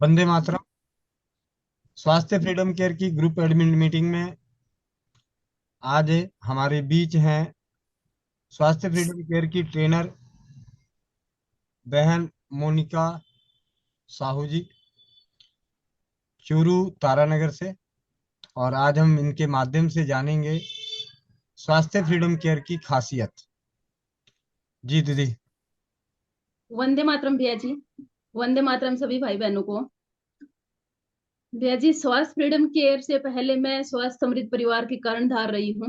वंदे मातरम। स्वास्थ्य freedom care की group admin meeting में आज हमारे बीच हैं स्वास्थ्य फ्रीडम केयर की ट्रेनर बहन मोनिका साहू जी, चूरू तारानगर से। और आज हम इनके माध्यम से जानेंगे स्वास्थ्य फ्रीडम केयर की खासियत। जी दीदी। वंदे मातरम भैया जी। वंदे मातरम सभी भाई बहनों को। भैया जी, स्वास्थ्य फ्रीडम केयर से पहले मैं स्वास्थ्य समृद्ध परिवार की कर्णधार रही हूँ,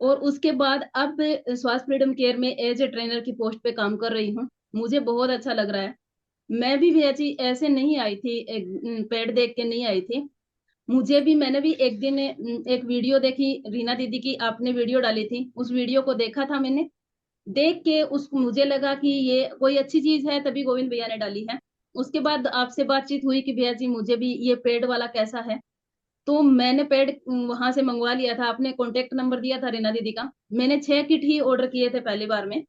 और उसके बाद अब स्वास्थ्य फ्रीडम केयर में एज ए ट्रेनर की पोस्ट पे काम कर रही हूँ। मुझे बहुत अच्छा लग रहा है। मैं भी भैया जी ऐसे नहीं आई थी, पेड देख के नहीं आई थी। मैंने भी एक दिन एक वीडियो देखी रीना दीदी की, आपने वीडियो डाली थी, उस वीडियो को देखा था मैंने। देख के उस मुझे लगा कि ये कोई अच्छी चीज है, तभी गोविंद भैया ने डाली है। उसके बाद आपसे बातचीत हुई कि भैया जी मुझे भी ये पेड वाला कैसा है। तो मैंने पेड वहां से मंगवा लिया था। आपने कांटेक्ट नंबर दिया था रीना दीदी का। मैंने 6 किट ही ऑर्डर किए थे पहली बार में।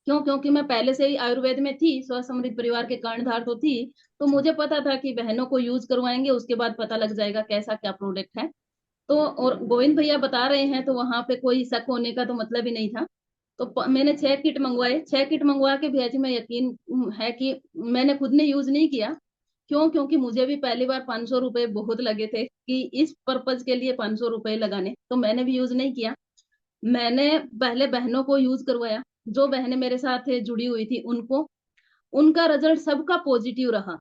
क्यों? क्योंकि मैं पहले से ही आयुर्वेद में थी, स्वस्थ समृद्ध परिवार के कर्णधार तो थी। तो मुझे पता था कि बहनों को यूज करवाएंगे, उसके बाद पता लग जाएगा कैसा क्या प्रोडक्ट है। तो और गोविंद भैया बता रहे हैं तो वहां पे कोई शक होने का तो मतलब ही नहीं था। तो मैंने 6 किट मंगवाए। 6 किट मंगवा के भैया जी, मैं यकीन है कि मैंने खुद ने यूज नहीं किया। क्यों? क्योंकि मुझे भी पहली बार 500 रुपए बहुत लगे थे कि इस पर्पज के लिए 500 रुपए लगाने, तो मैंने भी यूज नहीं किया। मैंने पहले बहनों को यूज करवाया, जो बहनें मेरे साथ जुड़ी हुई थी उनको। उनका रिजल्ट सबका पॉजिटिव रहा।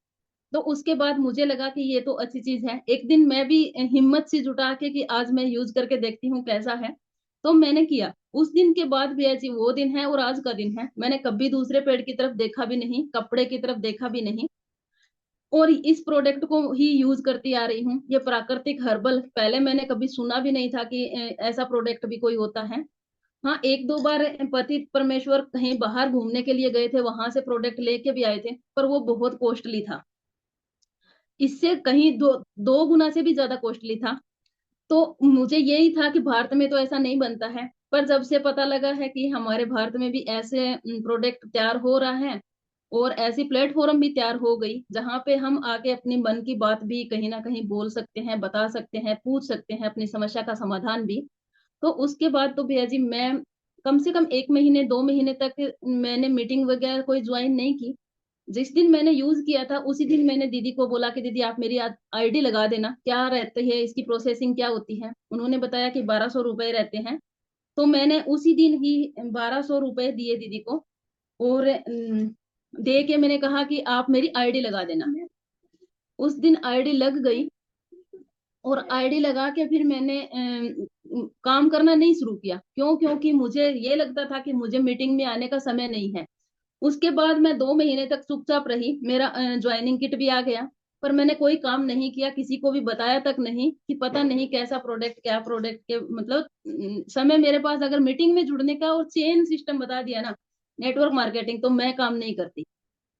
तो उसके बाद मुझे लगा कि ये तो अच्छी चीज है। एक दिन मैं भी हिम्मत सी जुटा के कि आज मैं यूज करके देखती हूँ कैसा है। तो मैंने किया। उस दिन के बाद भी ऐसी वो दिन है और आज का दिन है। मैंने कभी दूसरे पेड़ की तरफ देखा भी नहीं, कपड़े की तरफ देखा भी नहीं, और इस प्रोडक्ट को ही यूज करती आ रही हूँ। ये प्राकृतिक हर्बल, पहले मैंने कभी सुना भी नहीं था कि ऐसा प्रोडक्ट भी कोई होता है। हाँ, एक दो बार पति परमेश्वर कहीं बाहर घूमने के लिए गए थे, वहां से प्रोडक्ट लेके भी आए थे, पर वो बहुत कॉस्टली था। इससे कहीं दो दो गुना से भी ज्यादा कॉस्टली था। तो मुझे यही था कि भारत में तो ऐसा नहीं बनता है। पर जब से पता लगा है कि हमारे भारत में भी ऐसे प्रोडक्ट तैयार हो रहा है, और ऐसी प्लेटफॉर्म भी तैयार हो गई जहां पे हम आके अपनी मन की बात भी कहीं ना कहीं बोल सकते हैं, बता सकते हैं, पूछ सकते हैं अपनी समस्या का समाधान भी। तो उसके बाद तो भैया जी मैं कम से कम 1 महीने 2 महीने तक मैंने मीटिंग वगैरह कोई ज्वाइन नहीं की। जिस दिन मैंने यूज किया था उसी दिन मैंने दीदी को बोला कि दीदी आप मेरी आईडी लगा देना, क्या रहते हैं, इसकी प्रोसेसिंग क्या होती है। उन्होंने बताया कि 1200 रुपए रहते हैं। तो मैंने उसी दिन ही 1200 रुपए दिए दीदी को, और दे के मैंने कहा कि आप मेरी आईडी लगा देना। उस दिन आईडी लग गई, और आईडी लगा के फिर मैंने काम करना नहीं शुरू किया। क्यों? क्योंकि मुझे ये लगता था कि मुझे मीटिंग में आने का समय नहीं है। उसके बाद मैं 2 महीने तक चुपचाप रही। मेरा ज्वाइनिंग किट भी आ गया, पर मैंने कोई काम नहीं किया, किसी को भी बताया तक नहीं कि पता नहीं कैसा प्रोडक्ट, क्या प्रोडक्ट के मतलब समय मेरे पास अगर मीटिंग में जुड़ने का और चेन सिस्टम बता दिया ना, नेटवर्क मार्केटिंग, तो मैं काम नहीं करती।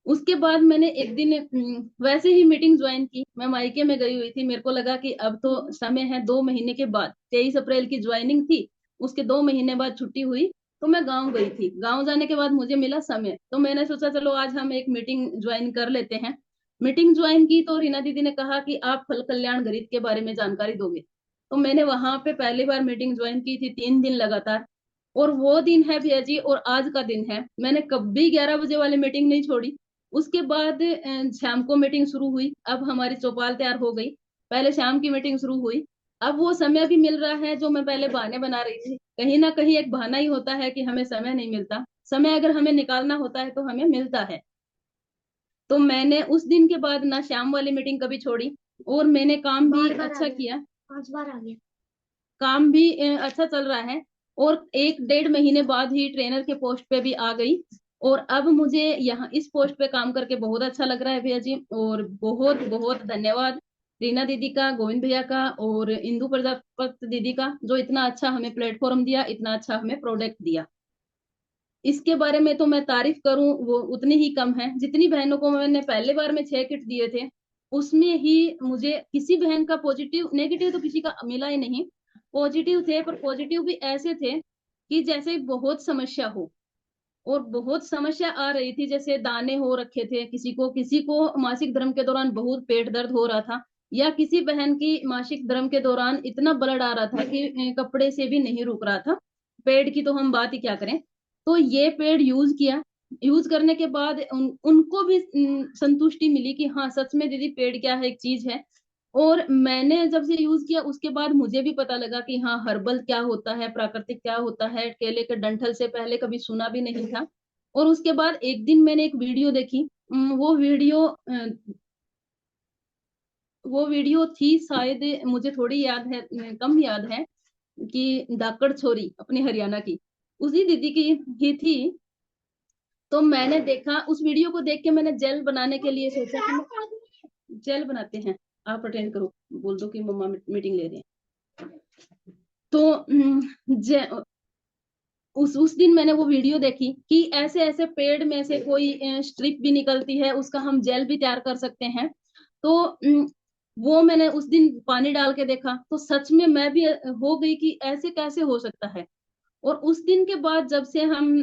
उसके बाद मैंने एक दिन वैसे ही मीटिंग ज्वाइन की। मैं मायके में गई हुई थी, मेरे को लगा कि अब तो समय है। 2 महीने के बाद 23 अप्रैल की ज्वाइनिंग थी, उसके 2 महीने बाद छुट्टी हुई। तो मैं गांव गई थी। गांव जाने के बाद मुझे मिला समय, तो मैंने सोचा चलो आज हम एक मीटिंग ज्वाइन कर लेते हैं। मीटिंग ज्वाइन की तो रीना दीदी ने कहा कि आप फल कल्याण गरीब के बारे में जानकारी दोगे। तो मैंने वहां पे पहली बार मीटिंग ज्वाइन की थी, 3 दिन लगातार। और वो दिन है भैया जी, और आज का दिन है, मैंने कभी 11 बजे वाली मीटिंग नहीं छोड़ी। उसके बाद शाम को मीटिंग शुरू हुई। अब हमारी चौपाल तैयार हो गई। पहले शाम की मीटिंग शुरू हुई। अब वो समय भी मिल रहा है जो मैं पहले बहाने बना रही थी। कहीं ना कहीं एक बहाना ही होता है कि हमें समय नहीं मिलता। समय अगर हमें निकालना होता है तो हमें मिलता है। तो मैंने उस दिन के बाद ना शाम वाली मीटिंग कभी छोड़ी, और मैंने काम भी अच्छा किया। 5 बार आ गया। काम भी अच्छा चल रहा है। और 1 डेढ़ महीने बाद ही ट्रेनर के पोस्ट पे भी आ गई। और अब मुझे यहाँ इस पोस्ट पे काम करके बहुत अच्छा लग रहा है भैया जी। और बहुत बहुत धन्यवाद रीना दीदी का, गोविंद भैया का, और इंदु प्रजापत दीदी का, जो इतना अच्छा हमें प्लेटफॉर्म दिया, इतना अच्छा हमें प्रोडक्ट दिया। इसके बारे में तो मैं तारीफ करूं वो उतनी ही कम है। जितनी बहनों को मैंने पहले बार में 6 किट दिए थे, उसमें ही मुझे किसी बहन का पॉजिटिव, नेगेटिव तो किसी का मिला ही नहीं। पॉजिटिव थे, पर पॉजिटिव भी ऐसे थे कि जैसे बहुत समस्या हो। और बहुत समस्या आ रही थी, जैसे दाने हो रखे थे, किसी को मासिक धर्म के दौरान बहुत पेट दर्द हो रहा था, या किसी बहन की मासिक धर्म के दौरान इतना ब्लड आ रहा था कि कपड़े से भी नहीं रुक रहा था। पेड़ की तो हम बात ही क्या करें। तो ये पेड़ यूज किया। यूज करने के बाद उनको भी संतुष्टि मिली कि हाँ सच में दीदी पेड़ क्या है, एक चीज है। और मैंने जब से यूज किया उसके बाद मुझे भी पता लगा कि हाँ हर्बल क्या होता है, प्राकृतिक क्या होता है। केले के डंठल से पहले कभी सुना भी नहीं था। और उसके बाद एक दिन मैंने एक वीडियो देखी। वो वीडियो थी शायद, मुझे थोड़ी याद है, कम याद है, कि धाकड़ छोरी अपनी हरियाणा की, उसी दीदी की ही थी। तो मैंने देखा, उस वीडियो को देख के मैंने जेल बनाने के लिए सोचा कि जेल बनाते हैं। आप अटेंड करो, बोल दो कि मम्मा मीटिंग ले रहे हैं। तो उस दिन मैंने वो वीडियो देखी कि ऐसे ऐसे पेड़ में से कोई स्ट्रिप भी निकलती है, उसका हम जेल भी तैयार कर सकते हैं। तो वो मैंने उस दिन पानी डाल के देखा, तो सच में मैं भी हो गई कि ऐसे कैसे हो सकता है। और उस दिन के बाद जब से हम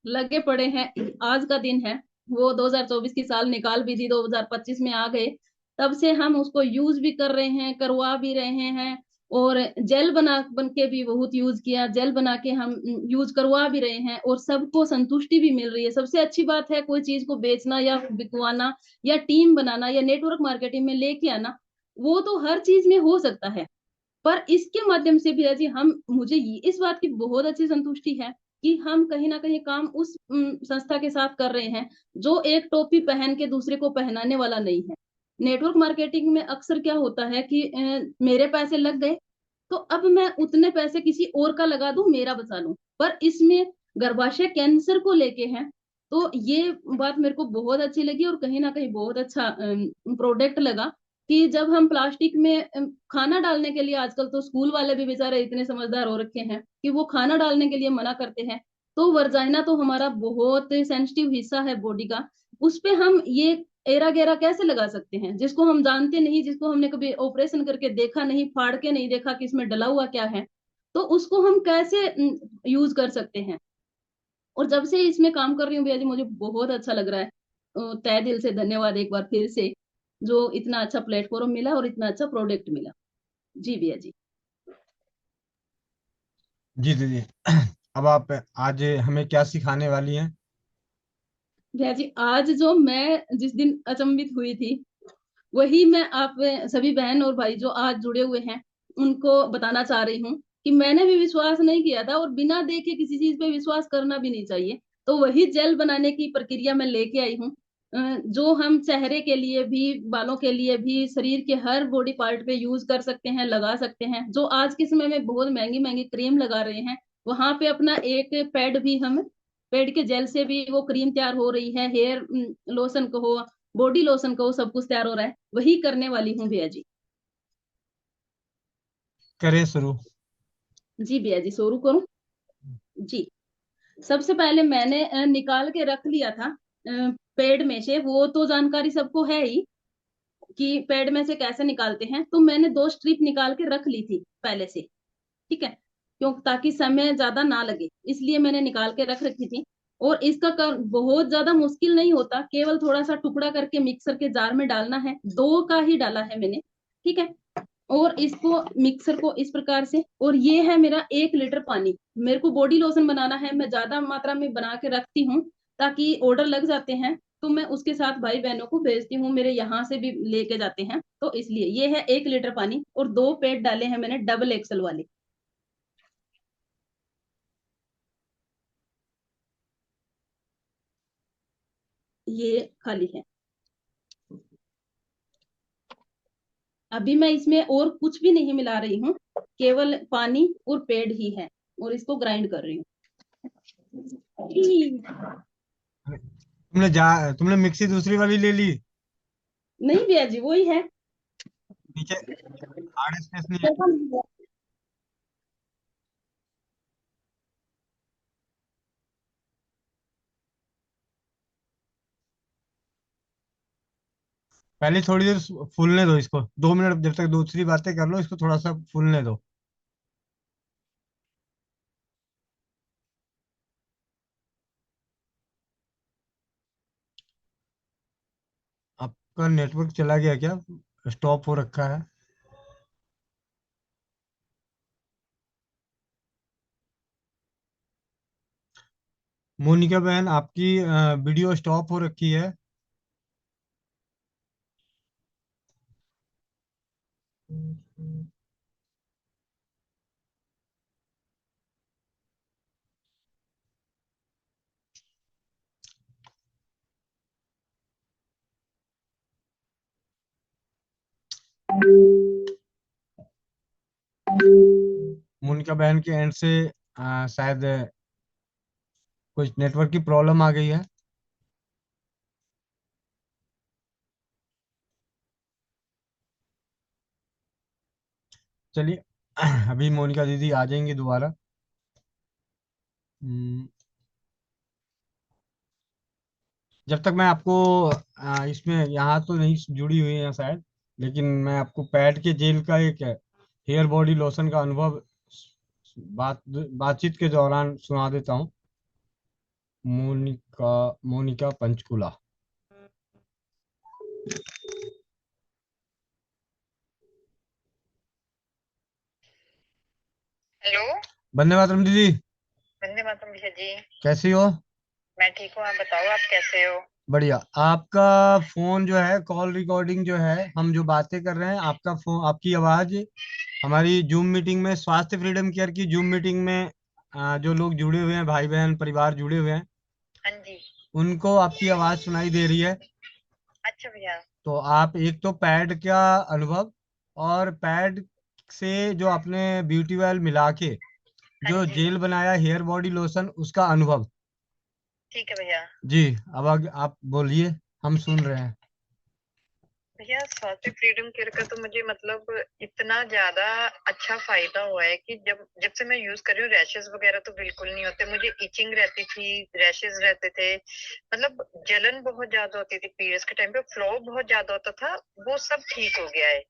लगे पड़े हैं, आज का दिन है, वो 2024 की साल निकाल भी दी, 2025 में आ गए, तब से हम उसको यूज भी कर रहे हैं, करवा भी रहे हैं। और जेल बन के भी बहुत यूज किया, जेल बना के हम यूज करवा भी रहे हैं, और सबको संतुष्टि भी मिल रही है। सबसे अच्छी बात है, कोई चीज को बेचना या बिकवाना या टीम बनाना या नेटवर्क मार्केटिंग में लेके आना, वो तो हर चीज में हो सकता है। पर इसके माध्यम से भी है जी, इस बात की बहुत अच्छी संतुष्टि है कि हम कहीं ना कहीं काम उस संस्था के साथ कर रहे हैं जो एक टोपी पहन के दूसरे को पहनाने वाला नहीं है। नेटवर्क मार्केटिंग में अक्सर क्या होता है कि मेरे पैसे लग गए, तो अब मैं उतने पैसे किसी और का लगा दूं, मेरा बचा लूं। पर इसमें गर्भाशय कैंसर को लेके है। तो ये बात मेरे को बहुत अच्छी लगी, और कहीं ना कहीं बहुत अच्छा प्रोडक्ट लगा कि जब हम प्लास्टिक में खाना डालने के लिए, आजकल तो स्कूल वाले भी बेचारे इतने समझदार हो रखे हैं कि वो खाना डालने के लिए मना करते हैं। तो वर्जाइना तो हमारा बहुत सेंसिटिव हिस्सा है बॉडी का, उस पे हम ये एरा गेरा कैसे लगा सकते हैं, जिसको हम जानते नहीं, जिसको हमने कभी ऑपरेशन करके देखा नहीं, फाड़ के नहीं देखा कि इसमें डला हुआ क्या है, तो उसको हम कैसे यूज कर सकते हैं। और जब से इसमें काम कर रही हूँ भैया जी, मुझे बहुत अच्छा लग रहा है। तहे दिल से धन्यवाद एक बार फिर से, जो इतना अच्छा प्लेटफॉर्म मिला और इतना अच्छा प्रोडक्ट मिला। जी भैया जी। जी दीदी, अब आप आज हमें क्या सिखाने वाली हैं? भैया जी, आज जो मैं जिस दिन अचंभित हुई थी, वही मैं आप सभी बहन और भाई जो आज जुड़े हुए हैं उनको बताना चाह रही हूँ कि मैंने भी विश्वास नहीं किया था, और बिना देखे किसी चीज पे विश्वास करना भी नहीं चाहिए। तो वही जेल बनाने की प्रक्रिया मैं लेके आई हूँ, जो हम चेहरे के लिए भी, बालों के लिए भी, शरीर के हर बॉडी पार्ट पे यूज कर सकते हैं, लगा सकते हैं। जो आज के समय में बहुत महंगी महंगी क्रीम लगा रहे हैं, वहां पे अपना एक पैड भी हम, पेड़ के जेल से भी वो क्रीम तैयार हो रही है, हेयर लोशन कहो, बॉडी लोशन कहो, सब कुछ तैयार हो रहा है, वही करने वाली हूँ भैया जी। करें शुरू। जी भैया जी, शुरू करूँ? जी। सबसे पहले मैंने निकाल के रख लिया था पेड़ में से, वो तो जानकारी सबको है ही कि पेड़ में से कैसे निकालते हैं। तो मैंने 2 स्ट्रिप निकाल के रख ली थी पहले से, ठीक है, क्यों, ताकि समय ज्यादा ना लगे, इसलिए मैंने निकाल के रख रखी थी। और इसका बहुत ज्यादा मुश्किल नहीं होता, केवल थोड़ा सा टुकड़ा करके मिक्सर के जार में डालना है, 2 का ही डाला है मैंने, ठीक है। और इसको मिक्सर को इस प्रकार से, और ये है मेरा 1 लीटर पानी। मेरे को बॉडी लोशन बनाना है, मैं ज्यादा मात्रा में बना के रखती हूँ ताकि ऑर्डर लग जाते हैं, तो मैं उसके साथ भाई बहनों को भेजती हूँ, मेरे यहाँ से भी लेके जाते हैं, तो इसलिए ये है 1 लीटर पानी। और 2 पैड डाले हैं मैंने डबल एक्सल वाले, ये खाली है। अभी मैं इसमें और कुछ भी नहीं मिला रही हूँ, केवल पानी और पेड़ ही है, और इसको ग्राइंड कर रही हूँ। तुमने मिक्सी दूसरी वाली ले ली? नहीं भैया जी, वही है। नीचे हार्ड स्पेस नहीं है? पहले थोड़ी देर फूलने दो इसको, 2 मिनट, जब तक दूसरी बातें कर लो, इसको थोड़ा सा फूलने दो। आपका नेटवर्क चला गया क्या? स्टॉप हो रखा है? मोनिका बहन, आपकी वीडियो स्टॉप हो रखी है। मोनिका बहन के एंड से शायद कुछ नेटवर्क की प्रॉब्लम आ गई है। चलिए, अभी मोनिका दीदी आ जाएंगी दोबारा। हम्म, जब तक मैं आपको इसमें यहाँ तो नहीं जुड़ी हुई है शायद, लेकिन मैं आपको पैड के जेल का एक हेयर बॉडी लोशन का अनुभव बातचीत के दौरान सुना देता हूँ। मोनिका मोनिका पंचकुला। हेलो। वंदे मातरम दीदी। वंदे मातरम भैया जी। कैसी हो? मैं ठीक हूँ, आप बताओ आप कैसे हो? बढ़िया। आपका फोन जो है, कॉल रिकॉर्डिंग जो है, हम जो बातें कर रहे हैं, आपका फोन, आपकी आवाज हमारी जूम मीटिंग में, स्वास्थ्य फ्रीडम केयर की जूम मीटिंग में जो लोग जुड़े हुए हैं, भाई बहन परिवार जुड़े हुए हैं, हाँ जी। उनको आपकी आवाज सुनाई दे रही है। अच्छा भैया। तो आप एक तो पैड का अनुभव, और पैड से जो आपने ब्यूटी ऑयल मिला के हाँ जो जी। जेल बनाया हेयर बॉडी लोशन, उसका अनुभव। ठीक है भैया। जी। अब आप बोलिए, हम सुन रहे हैं। भैया स्वास्थ्य फ्रीडम केयर का तो मुझे मतलब इतना ज्यादा अच्छा फायदा हुआ है कि जब जब से मैं यूज कर रही हूँ रैशेस वगैरह तो बिल्कुल नहीं होते। मुझे इचिंग रहती थी, रैशेस रहते थे, मतलब जलन बहुत ज्यादा होती थी, पीरियड्स के टाइम पे फ्लो बहुत ज्यादा होता था, वो सब ठीक हो गया है।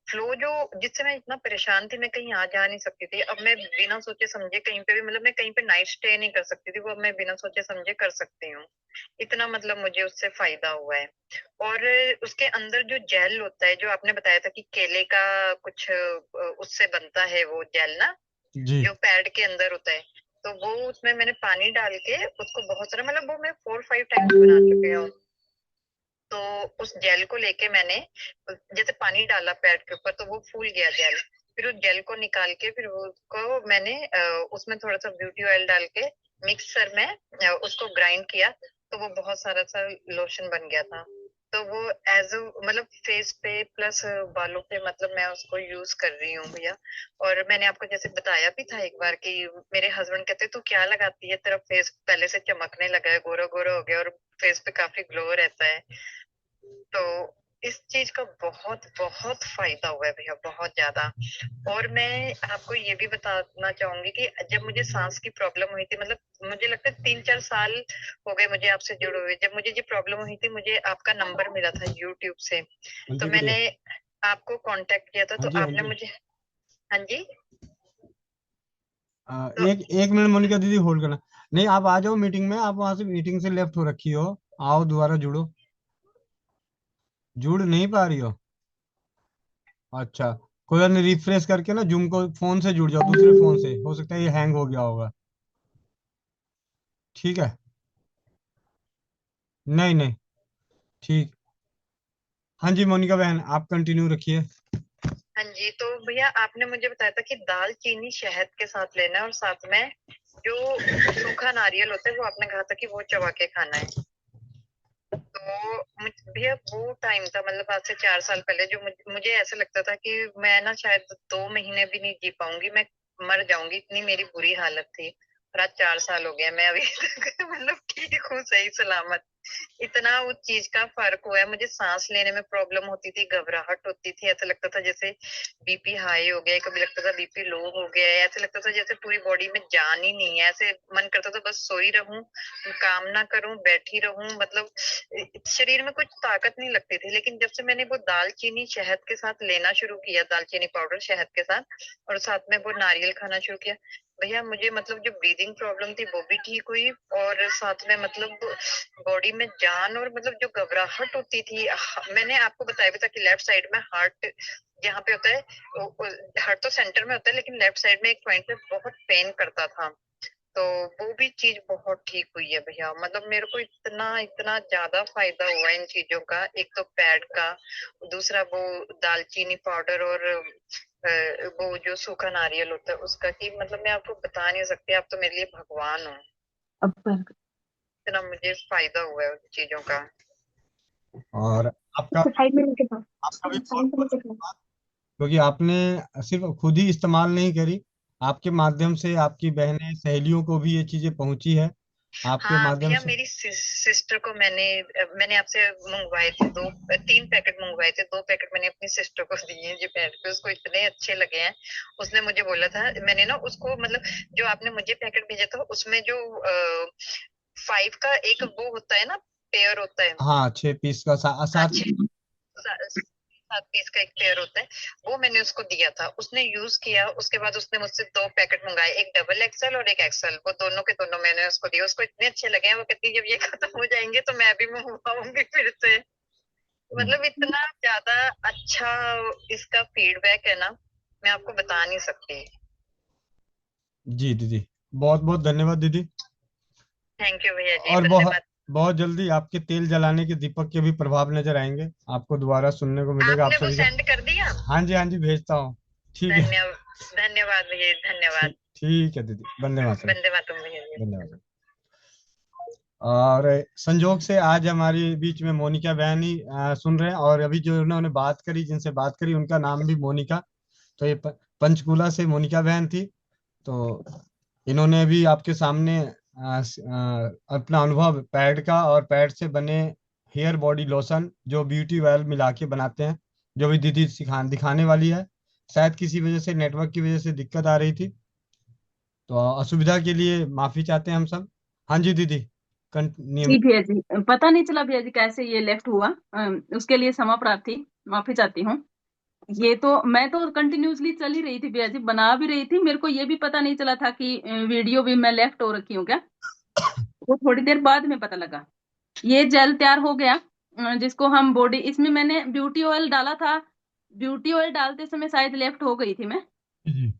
फ्लो जो जिससे मैं इतना परेशान थी, मैं कहीं आ जा नहीं सकती थी, अब मैं बिना सोचे समझे कहीं पे भी, मतलब मैं कहीं पे नाइट स्टे नहीं कर सकती थी, वो अब मैं बिना सोचे समझे कर सकती हूँ। इतना मतलब मुझे उससे फायदा हुआ है। और उसके अंदर जो जेल होता है, जो आपने बताया था कि केले का कुछ उससे बनता है वो जेल ना, जी। जो पैड के अंदर होता है, तो वो उसमें मैंने पानी डाल के उसको बहुत सारा, मतलब वो मैं 4-5 टाइम्स बना चुकी हूँ। तो उस जेल को लेके मैंने जैसे पानी डाला पैड के ऊपर तो वो फूल गया जेल। फिर उस जेल को निकाल के फिर वो उसको मैंने उसमें थोड़ा सा ब्यूटी ऑयल डाल के मिक्सर में उसको ग्राइंड किया, तो वो बहुत सारा सा लोशन बन गया था। तो वो एज मतलब फेस पे प्लस बालों पे, मतलब मैं उसको यूज कर रही हूँ भैया। और मैंने आपको जैसे बताया भी था एक बार कि मेरे हस्बैंड कहते तू क्या लगाती है, तेरा फेस पहले से चमकने लगा है, गोरा गोरा हो गया और फेस पे काफी ग्लो रहता है। तो इस चीज का बहुत बहुत फायदा हुआ है भैया, बहुत ज्यादा। और मैं आपको ये भी बताना चाहूंगी कि जब मुझे सांस की प्रॉब्लम हुई थी, मतलब मुझे लगता है 3-4 साल हो गए मुझे आपसे जुड़े हुए, जब मुझे ये प्रॉब्लम हुई थी मुझे आपका नंबर मिला था यूट्यूब से। हाँ तो जी, बढ़िया। मैंने आपको कांटेक्ट किया था, हाँ तो जी, हाँ आपने जी। मुझे। हाँ जी। तो एक एक मिनट मोनिका दीदी होल्ड करना। नहीं, आप आ जाओ मीटिंग में, आप वहां से मीटिंग से लेफ्ट हो रखी हो। आओ दोबारा जुड़ो। जुड़ नहीं पा रही हो? अच्छा। कोई बात नहीं, रिफ्रेश करके ना जूम को फोन से जुड़ जाओ, दूसरे फोन से, हो सकता है ये हैंग हो गया होगा। ठीक है। नहीं नहीं। ठीक। हाँ जी मोनिका बहन, आप कंटिन्यू रखिए। हाँ जी, तो भैया आपने मुझे बताया था कि दाल चीनी शहद के साथ लेना है, और साथ में जो सूखा नारियल होता है वो आपने कहा था कि वो चबा के खाना है। तो भैया वो टाइम था, मतलब आज से 4 साल पहले, जो मुझे ऐसा लगता था कि मैं ना शायद 2 महीने भी नहीं जी पाऊंगी, मैं मर जाऊंगी, इतनी मेरी बुरी हालत थी। और आज 4 साल हो गया, मैं अभी तक मतलब ठीक हूँ, सही सलामत। इतना उस चीज का फर्क हुआ है। मुझे सांस लेने में प्रॉब्लम होती थी, घबराहट होती थी, ऐसा लगता था जैसे बीपी हाई हो गया है, कभी लगता था बीपी लो हो गया है, ऐसा लगता था जैसे पूरी बॉडी में जान ही नहीं है, ऐसे मन करता था बस सोई रहूं, काम ना करूं, बैठी रहूं, मतलब शरीर में कुछ ताकत नहीं लगती थी। लेकिन जब से मैंने वो दालचीनी शहद के साथ लेना शुरू किया, दालचीनी पाउडर शहद के साथ, और साथ में वो नारियल खाना शुरू किया, भैया मुझे मतलब जो ब्रीदिंग प्रॉब्लम थी वो भी ठीक हुई, और साथ में मतलब बॉडी में जान, और मतलब जो घबराहट होती थी, मैंने आपको बताया भी था कि लेफ्ट साइड में हार्ट जहाँ पे होता है, हार्ट तो सेंटर में होता है, लेकिन लेफ्ट साइड में एक पॉइंट पे बहुत पेन करता था। तो वो भी चीज बहुत ठीक हुई है भैया, मतलब मेरे को इतना इतना ज्यादा फायदा हुआ इन चीजों का। एक तो पैड का, दूसरा वो दालचीनी पाउडर, और वो जो सूखा नारियल होता है उसका, कि मतलब मैं आपको बता नहीं सकती, आप तो मेरे लिए भगवान हो। अब पर इतना मुझे फायदा हुआ है उन चीजों का। और आपका साइड में लेके जाओ, आपका भी बहुत साइड में बहुत लेके जाओ। धन्यवाद, क्योंकि आपने सिर्फ खुद ही इस्तेमाल नहीं करी, आपके माध्यम से आपकी बहनें सहेलियों को भी ये चीजें पहुंची है, आपके हाँ माध्यम भैया, से। मेरी सिस्टर को मैंने आपसे मंगवाए थे, 3 पैकेट मंगवाए थे, 2 पैकेट मैंने अपनी सिस्टर को दिए हैं जी पैकेट पे, उसको इतने अच्छे लगे हैं। उसने मुझे बोला था, मैंने ना उसको मतलब जो आपने मुझे पैकेट भेजा था उसमें जो 5 का एक वो होता है ना, पेयर होता है। हाँ, 6 पीस का हाँ, सात। 7 पीस का एक पेयर होता है, वो मैंने उसको दिया था, उसने यूज किया। उसके बाद उसने मुझसे 2 पैकेट मंगाए, एक डबल एक्सएल और एक एक्सएल, वो दोनों के दोनों मैंने उसको दिए। उसको इतने अच्छे लगे हैं, वो कहती है जब ये खत्म हो जाएंगे तो मैं भी मंगवाऊंगी फिर से। मतलब इतना ज्यादा अच्छा इसका फीडबैक है ना, मैं आपको बता नहीं सकती। जी दीदी, बहुत बहुत धन्यवाद दीदी। थैंक यू भैया जी, और बहुत धन्यवाद। बहुत जल्दी आपके तेल जलाने के दीपक के भी प्रभाव नजर आएंगे, आपको दोबारा सुनने को मिलेगा आप आपने वो सभी का। सेंड कर दिया? हाँ जी, हाँ जी, भेजता हूँ। ठीक है। धन्यवाद, धन्यवाद भैया, धन्यवाद। ठीक है दीदी, वंदे मातरम। वंदे मातरम भैया जी। धन्यवाद। और संजोग से आज हमारी बीच में मोनिका बहन ही सुन रहे हैं, और अभी जो उन्होंने बात करी, जिनसे बात करी, उनका नाम भी मोनिका। तो ये पंचकूला से मोनिका बहन थी। तो इन्होंने भी आपके सामने अपना अनुभव पैड का और पैड से बने हेयर बॉडी लोशन जो ब्यूटी ऑयल मिला के बनाते हैं, जो भी दीदी दिखाने वाली है। शायद किसी वजह से, नेटवर्क की वजह से दिक्कत आ रही थी, तो असुविधा के लिए माफी चाहते हैं हम सब। हाँ जी दीदी, जी नियमित। भैया जी, पता नहीं चला भैया जी कैसे ये लेफ्ट हुआ, उसके लिए क्षमा प्रार्थी, माफी चाहती हूँ। ये तो मैं तो कंटिन्यूअसली चल ही रही थी भैया जी, बना भी रही थी, मेरे को ये भी पता नहीं चला था कि वीडियो भी मैं लेफ्ट हो रखी हूँ क्या। वो थोड़ी देर बाद में पता लगा। ये जेल तैयार हो गया, जिसको हम बॉडी, इसमें मैंने ब्यूटी ऑयल डाला था, ब्यूटी ऑयल डालते समय शायद लेफ्ट हो गई थी मैं। जी।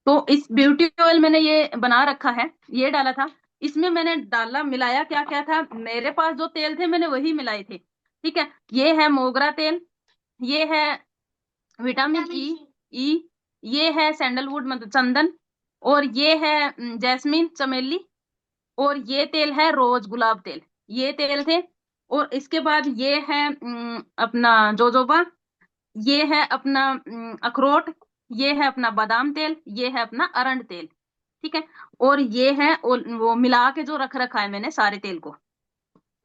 तो इस ब्यूटी ऑयल मैंने ये बना रखा है, ये डाला था। इसमें मैंने डाला, मिलाया क्या क्या था, मेरे पास जो तेल थे मैंने वही मिलाए थे। ठीक है, ये है मोगरा तेल, ये है विटामिन ई, ये है सैंडलवुड मतलब चंदन, और ये है जैस्मिन चमेली, और ये तेल है रोज गुलाब तेल। ये तेल थे। और इसके बाद ये है अपना जोजोबा, ये है अपना अखरोट, ये है अपना बादाम तेल, ये है अपना अरंड तेल। ठीक है, और ये है वो मिला के जो रख रखा है मैंने सारे तेल को,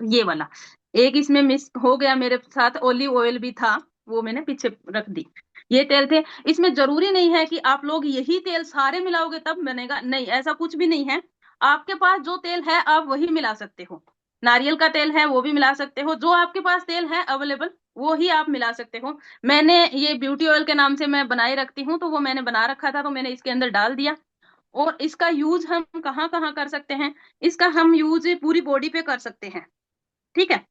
ये वाला। एक इसमें मिस हो गया मेरे साथ, ओलिव ऑयल भी था, वो मैंने पीछे रख दी। ये तेल थे। इसमें जरूरी नहीं है कि आप लोग यही तेल सारे मिलाओगे तब बनेगा, नहीं, ऐसा कुछ भी नहीं है। आपके पास जो तेल है आप वही मिला सकते हो। नारियल का तेल है वो भी मिला सकते हो, जो आपके पास तेल है अवेलेबल वो ही आप मिला सकते हो। मैंने ये ब्यूटी ऑयल के नाम से मैं बनाए रखती हूँ, तो वो मैंने बना रखा था, तो मैंने इसके अंदर डाल दिया। और इसका यूज हम कहाँ कहाँ कर सकते हैं, इसका हम यूज पूरी बॉडी पे कर सकते हैं। ठीक है,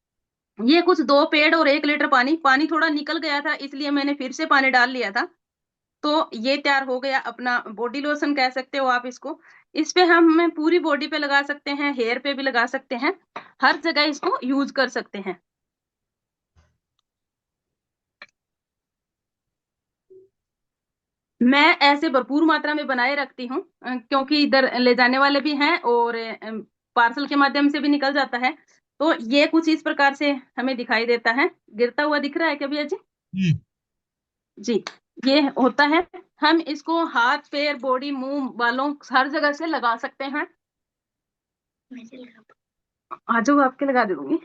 ये कुछ 2 पेड़ और 1 लीटर पानी, पानी थोड़ा निकल गया था इसलिए मैंने फिर से पानी डाल लिया था। तो ये तैयार हो गया अपना बॉडी लोशन कह सकते हो आप इसको। इस पे हम पूरी बॉडी पे लगा सकते हैं, हेयर पे भी लगा सकते हैं, हर जगह इसको यूज कर सकते हैं। मैं ऐसे भरपूर मात्रा में बनाए रखती हूँ, क्योंकि इधर ले जाने वाले भी हैं और पार्सल के माध्यम से भी निकल जाता है। तो ये कुछ इस प्रकार से हमें दिखाई देता है, गिरता हुआ दिख रहा है क्या भैया जी? जी। जी, ये होता है। हम इसको हाथ पैर बॉडी मुंह बालों हर जगह से लगा सकते हैं। आ जाओ, आपके लगा दूंगी।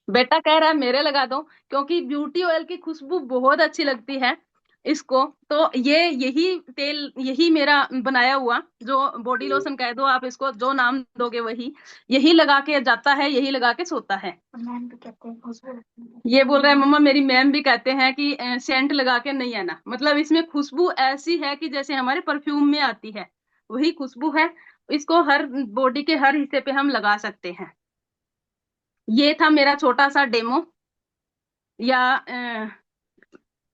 बेटा कह रहा है मेरे लगा दो, क्योंकि ब्यूटी ऑयल की खुशबू बहुत अच्छी लगती है इसको। तो ये यही तेल, यही मेरा बनाया हुआ, जो बॉडी लोशन कह दो आप इसको, जो नाम दोगे वही, यही लगा के जाता है, यही लगा के सोता है। मैम भी कहते हैं खुशबू लगती है। ये बोल रहा है मम्मा, मेरी मैम भी कहते हैं कि सेंट लगा के नहीं आना, मतलब इसमें खुशबू ऐसी है कि जैसे हमारे परफ्यूम में आती है। वही खुशबू है। इसको हर बॉडी के हर हिस्से पे हम लगा सकते हैं। ये था मेरा छोटा सा डेमो या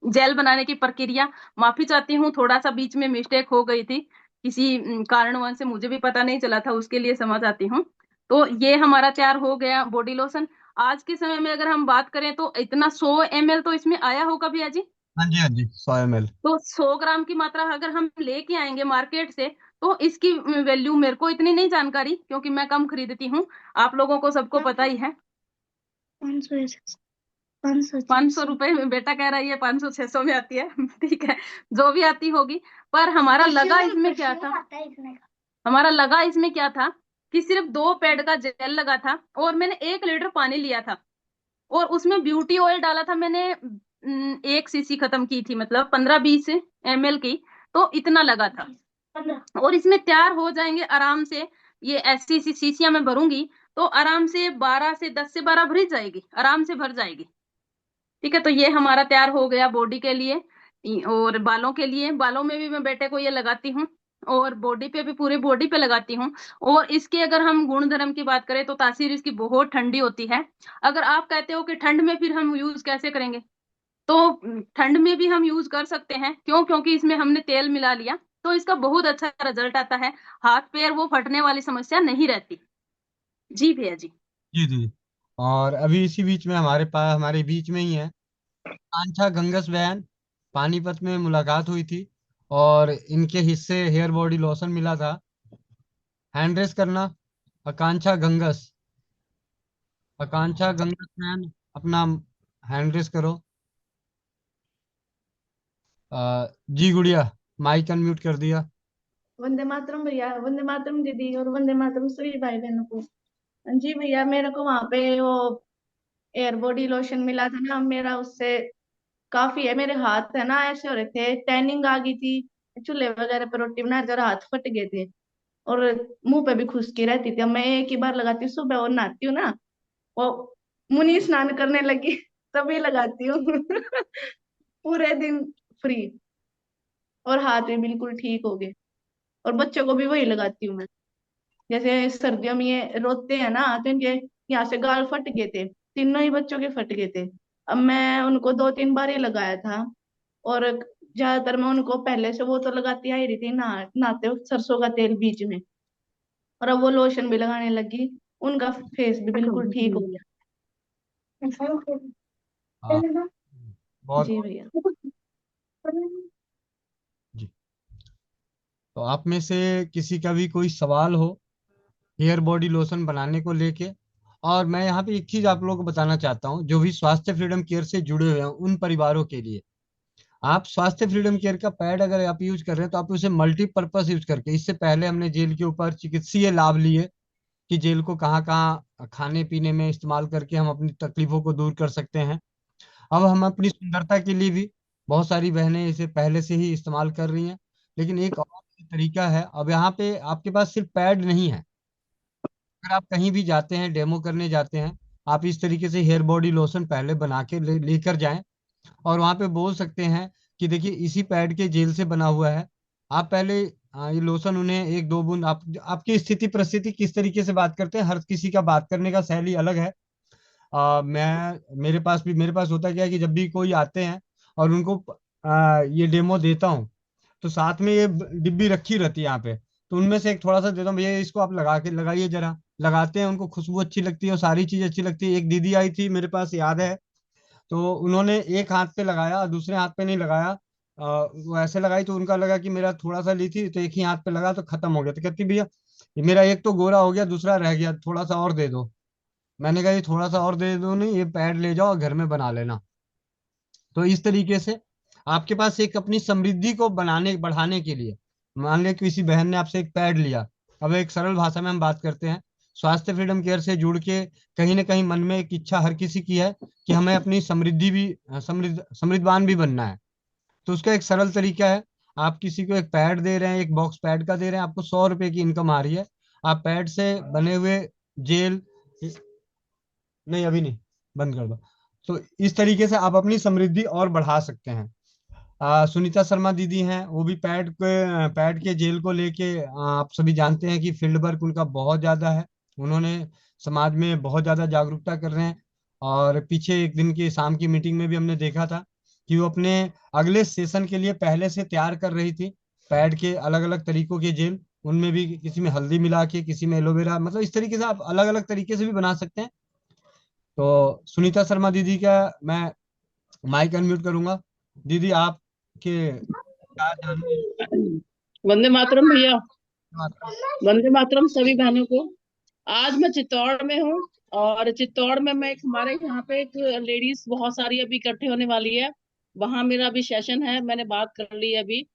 जेल बनाने की प्रक्रिया। माफी चाहती हूँ, थोड़ा सा बीच में मिस्टेक हो गई थी, किसी कारणवश से मुझे भी पता नहीं चला था, उसके लिए समझ आती हूँ। तो ये हमारा तैयार हो गया बॉडी लोशन। आज के समय में अगर हम बात करें तो इतना 100 ml तो इसमें आया होगा भैया जी। हाँ जी, हाँ जी, 100 ml। तो 100 ग्राम की मात्रा अगर हम लेके आएंगे मार्केट से, तो इसकी वैल्यू मेरे को इतनी नहीं जानकारी, क्योंकि मैं कम खरीदती हूँ। आप लोगों को सबको पता ही है। 500 रुपए में बेटा कह रहा है, ये 500-600 में आती है। ठीक है, जो भी आती होगी। पर हमारा लगा इसमें क्या था, हमारा लगा इसमें क्या था कि सिर्फ 2 पैड का जेल लगा था, और मैंने 1 लीटर पानी लिया था, और उसमें ब्यूटी ऑयल डाला था मैंने। 1 सीसी खत्म की थी, मतलब 15-20 ml की। तो इतना लगा था, और इसमें तैयार हो जाएंगे आराम से। ये ऐसी सी शीशियां मैं भरूंगी तो आराम से 10 से 12 भरी जाएगी, आराम से भर जाएगी। ठीक है, तो ये हमारा तैयार हो गया बॉडी के लिए। और बालों के लिए, बालों में भी मैं बेटे को ये लगाती हूँ, और बॉडी पे भी, पूरी बॉडी पे लगाती हूँ। और इसके अगर हम गुण धर्म की बात करें तो तासीर इसकी बहुत ठंडी होती है। अगर आप कहते हो कि ठंड में फिर हम यूज कैसे करेंगे, तो ठंड में भी हम यूज कर सकते हैं। क्यों? क्योंकि इसमें हमने तेल मिला लिया, तो इसका बहुत अच्छा रिजल्ट आता है। हाथ पैर वो फटने वाली समस्या नहीं रहती। जी भैया जी। जी जी। और अभी इसी बीच में हमारे पास, हमारे बीच में ही है आंछा गंगस बहन। पानीपत में मुलाकात हुई थी, और इनके हिस्से हेयर बॉडी लोशन मिला था। हैंड रेस करना। आकांक्षा गंगस। आकांक्षा गंगस बहन, अपना हैंड रेस करो। जी गुड़िया, माइक अनम्यूट कर दिया। वंदे मातरम भैया, वंदे मातरम दीदी, और वंदे मातरम सभी भाई बहनों को। जी भैया, मेरे को वहां पे वो एयर बॉडी लोशन मिला था ना, मेरा उससे काफी है। मेरे हाथ है ना ऐसे हो रहे थे, टैनिंग आ गई थी, चूल्हे वगैरह पर रोटी बना रहे थे और हाथ फट गए थे, और मुंह पे भी खुश्की रहती थी। अब मैं एक ही बार लगाती हूँ, सुबह और नहाती हूँ ना, वो मुनी स्नान करने लगी तभी लगाती हूँ। पूरे दिन फ्री, और हाथ भी बिल्कुल ठीक हो गए। और बच्चों को भी वही लगाती हूँ मैं। जैसे सर्दियों में ये रोते हैं ना, तो इनके यहाँ से गाल फट गए थे, तीनों ही बच्चों के फट गए थे। अब मैं उनको 2-3 बार ही लगाया था, और ज्यादातर मैं उनको पहले से वो तो लगाती आ ही रही थी, नहाते वक्त सरसों का तेल बीच में, और अब वो लोशन भी लगाने लगी। उनका फेस भी बिल्कुल ठीक हो गया। हाँ, बहुत जी भैया। जी। तो आप में से किसी का भी कोई सवाल हो हेयर बॉडी लोशन बनाने को लेके। और मैं यहाँ पे एक चीज आप लोगों को बताना चाहता हूँ, जो भी स्वास्थ्य फ्रीडम केयर से जुड़े हुए हैं उन परिवारों के लिए। आप स्वास्थ्य फ्रीडम केयर का पैड अगर आप यूज कर रहे हैं तो आप उसे मल्टीपर्पज यूज करके, इससे पहले हमने जेल के ऊपर चिकित्सीय लाभ लिए कि जेल को कहाँ कहाँ खाने पीने में इस्तेमाल करके हम अपनी तकलीफों को दूर कर सकते हैं। अब हम अपनी सुंदरता के लिए भी, बहुत सारी बहनें इसे पहले से ही इस्तेमाल कर रही हैं, लेकिन एक और तरीका है। अब यहाँ पे आपके पास सिर्फ पैड नहीं है, अगर आप कहीं भी जाते हैं, डेमो करने जाते हैं, आप इस तरीके से हेयर बॉडी लोशन पहले बना के लेकर जाएं, और वहां पे बोल सकते हैं कि देखिए इसी पैड के जेल से बना हुआ है। आप पहले ये लोशन उन्हें 1-2 बूंद, आपकी स्थिति परिस्थिति किस तरीके से बात करते हैं, हर किसी का बात करने का शैली अलग है। मेरे पास होता क्या है कि जब भी कोई आते हैं और उनको ये डेमो देता हूँ, तो साथ में ये डिब्बी रखी रहती है यहाँ पे, तो उनमें से एक थोड़ा सा देता हूँ, भैया इसको आप लगा के लगाइए जरा। लगाते हैं, उनको खुशबू अच्छी लगती है और सारी चीज अच्छी लगती है। एक दीदी आई थी मेरे पास, याद है, तो उन्होंने एक हाथ पे लगाया, दूसरे हाथ पे नहीं लगाया। वो ऐसे लगाई तो उनका लगा कि मेरा थोड़ा सा ली थी तो एक ही हाथ पे लगा तो खत्म हो गया। तो कहती भैया ये मेरा एक तो गोरा हो गया, दूसरा रह गया, थोड़ा सा और दे दो। मैंने कहा ये थोड़ा सा और दे दो नहीं, ये पैड ले जाओ और घर में बना लेना। तो इस तरीके से आपके पास एक अपनी समृद्धि को बनाने बढ़ाने के लिए, मान लिया किसी बहन ने आपसे एक पैड लिया। अब एक सरल भाषा में हम बात करते हैं, स्वास्थ्य फ्रीडम केयर से जुड़ के कहीं ना कहीं मन में एक इच्छा हर किसी की है कि हमें अपनी समृद्धि भी, समृद्धवान भी बनना है। तो उसका एक सरल तरीका है, आप किसी को एक पैड दे रहे हैं, एक बॉक्स पैड का दे रहे हैं, आपको 100 रुपए की इनकम आ रही है। आप पैड से बने हुए जेल, नहीं अभी नहीं, बंद कर दो। तो इस तरीके से आप अपनी समृद्धि और बढ़ा सकते हैं। सुनीता शर्मा दीदी हैं, वो भी पैड के जेल को लेके आप सभी जानते हैं कि फील्ड वर्क उनका बहुत ज्यादा है। उन्होंने समाज में बहुत ज्यादा जागरूकता कर रहे हैं। और पीछे एक दिन की शाम की मीटिंग में भी हमने देखा था कि वो अपने अगले सेशन के लिए पहले से तैयार कर रही थी पैड के अलग अलग तरीकों के जेल। उनमें भी किसी में हल्दी मिला के, किसी में एलोवेरा, मतलब इस तरीके से आप अलग अलग तरीके से भी बना सकते हैं। तो सुनीता शर्मा दीदी का मैं माइक अनम्यूट करूंगा। दीदी आपके क्या जानने। वंदे मातरम भैया। मातरम। वंदे मातरम सभी बहनों को। आज मैं चित्तौड़ में हूँ, और चित्तौड़ में मैं हमारे यहाँ पे एक लेडीज बहुत सारी अभी इकट्ठे होने वाली है। वहां मेरा अभी सेशन है, मैंने बात कर ली है अभी।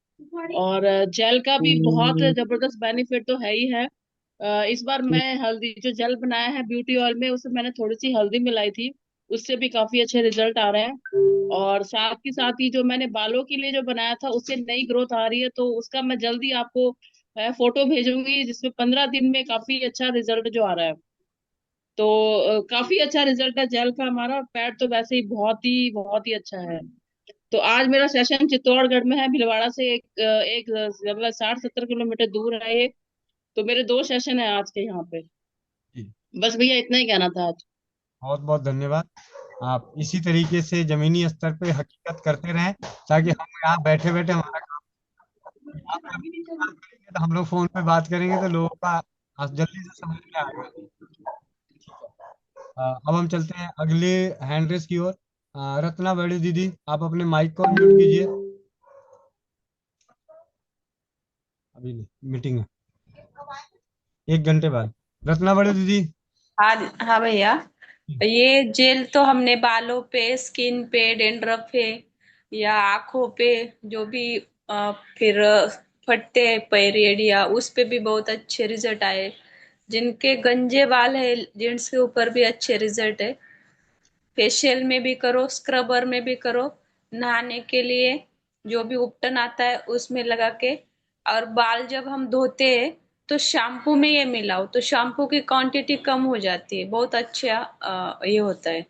और जेल का भी बहुत जबरदस्त बेनिफिट तो है ही है। इस बार मैं हल्दी जो जेल बनाया है ब्यूटी ऑयल में, उसमें मैंने थोड़ी सी हल्दी मिलाई थी, उससे भी काफी अच्छे रिजल्ट आ रहे हैं। और साथ के साथ ही जो मैंने बालों के लिए जो बनाया था, उससे नई ग्रोथ आ रही है, तो उसका मैं जल्दी आपको फोटो भेजूंगी, जिसमें 15 दिन में काफी अच्छा रिजल्ट जो आ रहा है। तो काफी अच्छा रिजल्ट है जेल का हमारा, और पैड तो वैसे ही बहुत ही अच्छा है। तो आज मेरा सेशन चित्तौड़गढ़ में है, भीलवाड़ा से एक मतलब 60-70 किलोमीटर दूर है ये। तो मेरे 2 सेशन है आज के यहाँ पे। जी, बस भैया इतना ही कहना था आज। बहुत बहुत धन्यवाद। आप इसी तरीके से जमीनी स्तर पे हकीकत करते रहें, ताकि हम यहाँ बैठे बैठे हमारा काम, आप काम करेंगे तो हम लोग फोन पे बात करेंगे तो लोगों का जल्दी से समझ में आएगा। अब हम चलते हैं अगले हैंड रेस की ओर। रत्ना बड़ी दीदी, आप अपने माइक को म्यूट कीजिए। अभी नहीं, मीटिंग है 1 घंटे बाद। रत्ना बड़ी दीदी। हाँ हाँ भैया। ये जेल तो हमने बालों पे, स्किन पे, डेंड्रफ पे या आंखों पे, जो भी फिर फटते हैं पीरियड या उस पे भी बहुत अच्छे रिजल्ट आए। जिनके गंजे बाल है जेंट्स के ऊपर भी अच्छे रिजल्ट है। फेशियल में भी करो, स्क्रबर में भी करो, नहाने के लिए जो भी उपटन आता है उसमें लगा के। और बाल जब हम धोते हैं तो शैम्पू में ये मिलाओ, तो शैम्पू की क्वांटिटी कम हो जाती है। बहुत अच्छा ये होता है,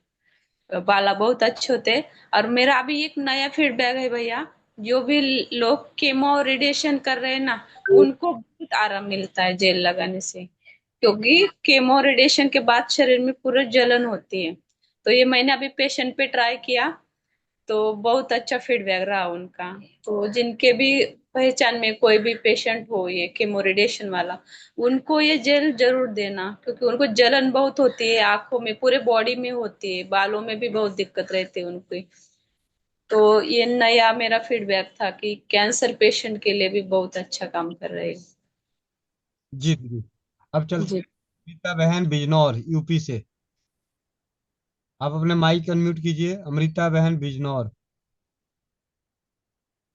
बाला बहुत अच्छे होते हैं। और मेरा अभी एक नया फीडबैक है भैया, जो भी लोग केमो रेडिएशन कर रहे हैं ना, उनको बहुत आराम मिलता है जेल लगाने से। क्योंकि केमो रेडिएशन के बाद शरीर में पूरा जलन होती है। तो ये मैंने अभी पेशेंट पे ट्राई किया, तो बहुत अच्छा फीडबैक रहा उनका। तो जिनके भी पहचान में कोई भी पेशेंट हो ये केमो रेडिएशन वाला, उनको ये जेल जरूर देना, क्योंकि उनको जलन बहुत होती है, आंखों में, पूरे बॉडी में होती है, बालों में भी बहुत दिक्कत रहती है उनकी। तो ये नया मेरा फीडबैक था कि कैंसर पेशेंट के लिए भी बहुत अच्छा काम कर रहे हैं। जी दीदी। अब चलते जी। हैं अमृता बहन बिजनौर यूपी से। आप अपने माइक अनम्यूट कीजिए, अमृता बहन Bijnor.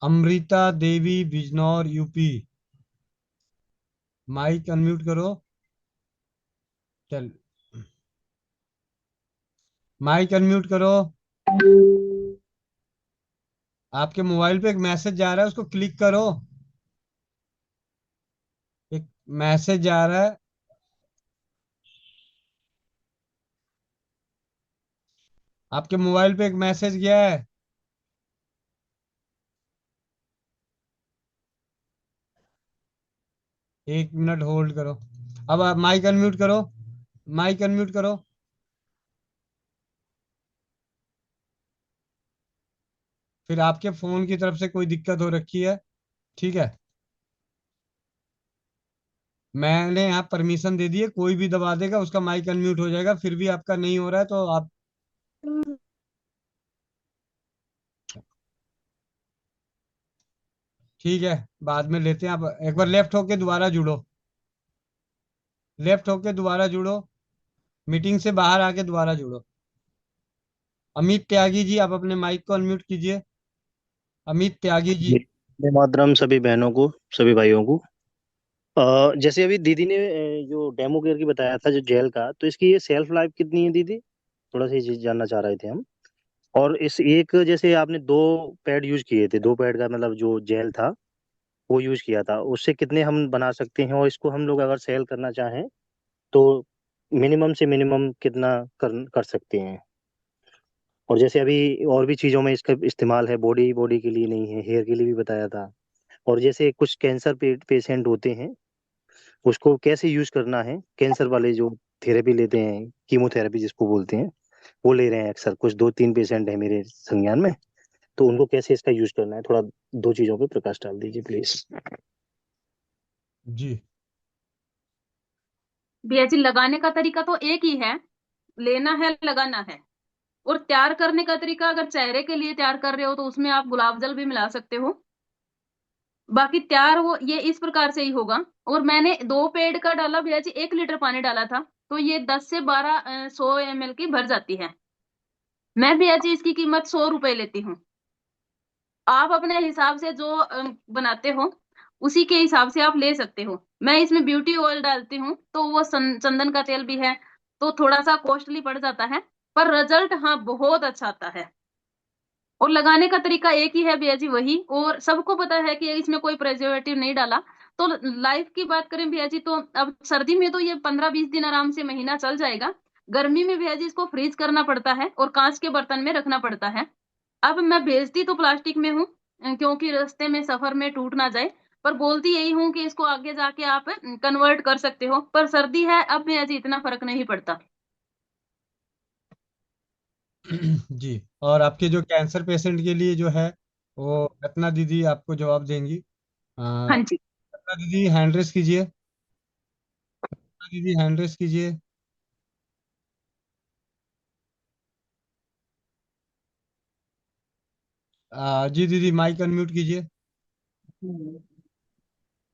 Amrita Devi Bijnor UP. Mic unmute करो। चल, माइक अनम्यूट करो। आपके मोबाइल पे एक मैसेज जा रहा है, उसको क्लिक करो। एक मैसेज जा रहा है, आपके मोबाइल पे एक मैसेज गया है। 1 मिनट होल्ड करो। अब आप माइक अनम्यूट करो। माइक अनम्यूट करो। फिर आपके फोन की तरफ से कोई दिक्कत हो रखी है, ठीक है। मैंने यहाँ परमिशन दे दी है, कोई भी दबा देगा उसका माइक अनम्यूट हो जाएगा। फिर भी आपका नहीं हो रहा है तो आप, ठीक है, बाद में लेते हैं। आप एक बार लेफ्ट होके दोबारा जुड़ो। लेफ्ट होके दोबारा जुड़ो। मीटिंग से बाहर आके दोबारा जुड़ो। अमित त्यागी जी, आप अपने माइक को अनम्यूट कीजिए। अमित त्यागी जी। वंदे मातरम सभी बहनों को, सभी भाइयों को। जैसे अभी दीदी ने जो डेमो केयर की बताया था जो जेल का, तो इसकी ये सेल्फ लाइफ कितनी है दीदी? थोड़ा सा ये चीज जानना चाह रहे थे हम। और इस एक, जैसे आपने 2 पैड यूज किए थे, 2 पैड का मतलब जो जेल था वो यूज किया था, उससे कितने हम बना सकते हैं? और इसको हम लोग अगर सेल करना चाहें तो मिनिमम से मिनिमम कितना कर सकते हैं? और जैसे अभी और भी चीज़ों में इसका इस्तेमाल है, बॉडी बॉडी के लिए नहीं है, हेयर के लिए भी बताया था। और जैसे कुछ कैंसर पेशेंट होते हैं, उसको कैसे यूज करना है, कैंसर वाले जो थेरेपी लेते हैं, कीमोथेरेपी जिसको बोलते हैं, वो ले रहे हैं अक्सर, कुछ 2-3 पेशेंट है मेरे संज्ञान में, तो उनको कैसे इसका यूज करना है, थोड़ा दो चीजों पे प्रकाश डाल दीजिए प्लीज। जी। भैया जी, लगाने का तरीका तो एक ही है, लेना है लगाना है। और तैयार करने का तरीका, अगर चेहरे के लिए तैयार कर रहे हो तो उसमें आप गुलाब जल भी मिला सकते हो। बाकी तैयार वो ये इस प्रकार से ही होगा। और मैंने 2 पेड़ का डाला भैया जी, 1 लीटर पानी डाला था, तो ये 10 से 12 100 ml की भर जाती है। मैं भैया जी इसकी कीमत 100 रुपए लेती हूँ। आप अपने हिसाब से जो बनाते हो उसी के हिसाब से आप ले सकते हो। मैं इसमें ब्यूटी ऑयल डालती हूँ, तो वो चंदन का तेल भी है, तो थोड़ा सा कॉस्टली पड़ जाता है, पर रिजल्ट हाँ बहुत अच्छा आता है। और लगाने का तरीका एक ही है भैया जी, वही। और सबको पता है कि इसमें कोई प्रिजर्वेटिव नहीं डाला। तो लाइफ की बात करें भैया जी, तो अब सर्दी में तो ये 15-20 दिन आराम से, महीना चल जाएगा। गर्मी में भैया जी इसको फ्रीज करना पड़ता है और कांच के बर्तन में रखना पड़ता है। अब मैं भेजती तो प्लास्टिक में हूँ, क्योंकि रास्ते में सफर में टूट ना जाए, पर बोलती यही हूँ कि इसको आगे जाके आप कन्वर्ट कर सकते हो। पर सर्दी है अब भैया जी, इतना फर्क नहीं पड़ता। जी। और आपके जो कैंसर पेशेंट के लिए जो है, वो रत्ना दीदी आपको जवाब देंगी। हाँ जी। रत्ना दीदी हैंड रेस कीजिए। रत्ना दीदी हैंड रेस कीजिए। जी दीदी माइक अनम्यूट कीजिए।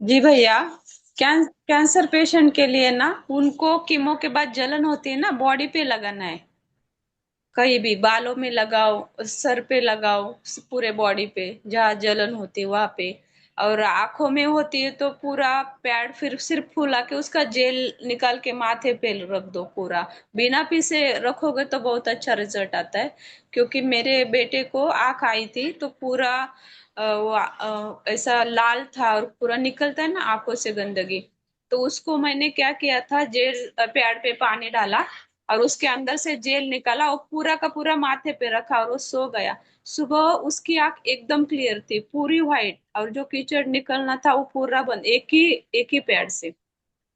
जी भैया, कैंसर पेशेंट के लिए ना, उनको कीमो के बाद जलन होती है ना, बॉडी पे लगाना है। कहीं भी बालों में लगाओ, सर पे लगाओ, पूरे बॉडी पे जहाँ जलन होती है वहां पे। और आंखों में होती है तो पूरा पैड फिर सिर्फ फुला के उसका जेल निकाल के माथे पे रख दो पूरा। बिना पीसे रखोगे तो बहुत अच्छा रिजल्ट आता है। क्योंकि मेरे बेटे को आंख आई थी तो पूरा ऐसा लाल था और पूरा निकलता है ना आंखों से गंदगी। तो उसको मैंने क्या किया था, जेल पैड पे पानी डाला और उसके अंदर से जेल निकाला और पूरा का पूरा माथे पे रखा और वो सो गया। सुबह उसकी आंख एकदम क्लियर थी, पूरी व्हाइट, और जो कीचड़ निकलना था वो पूरा बंद, एक ही पैड से,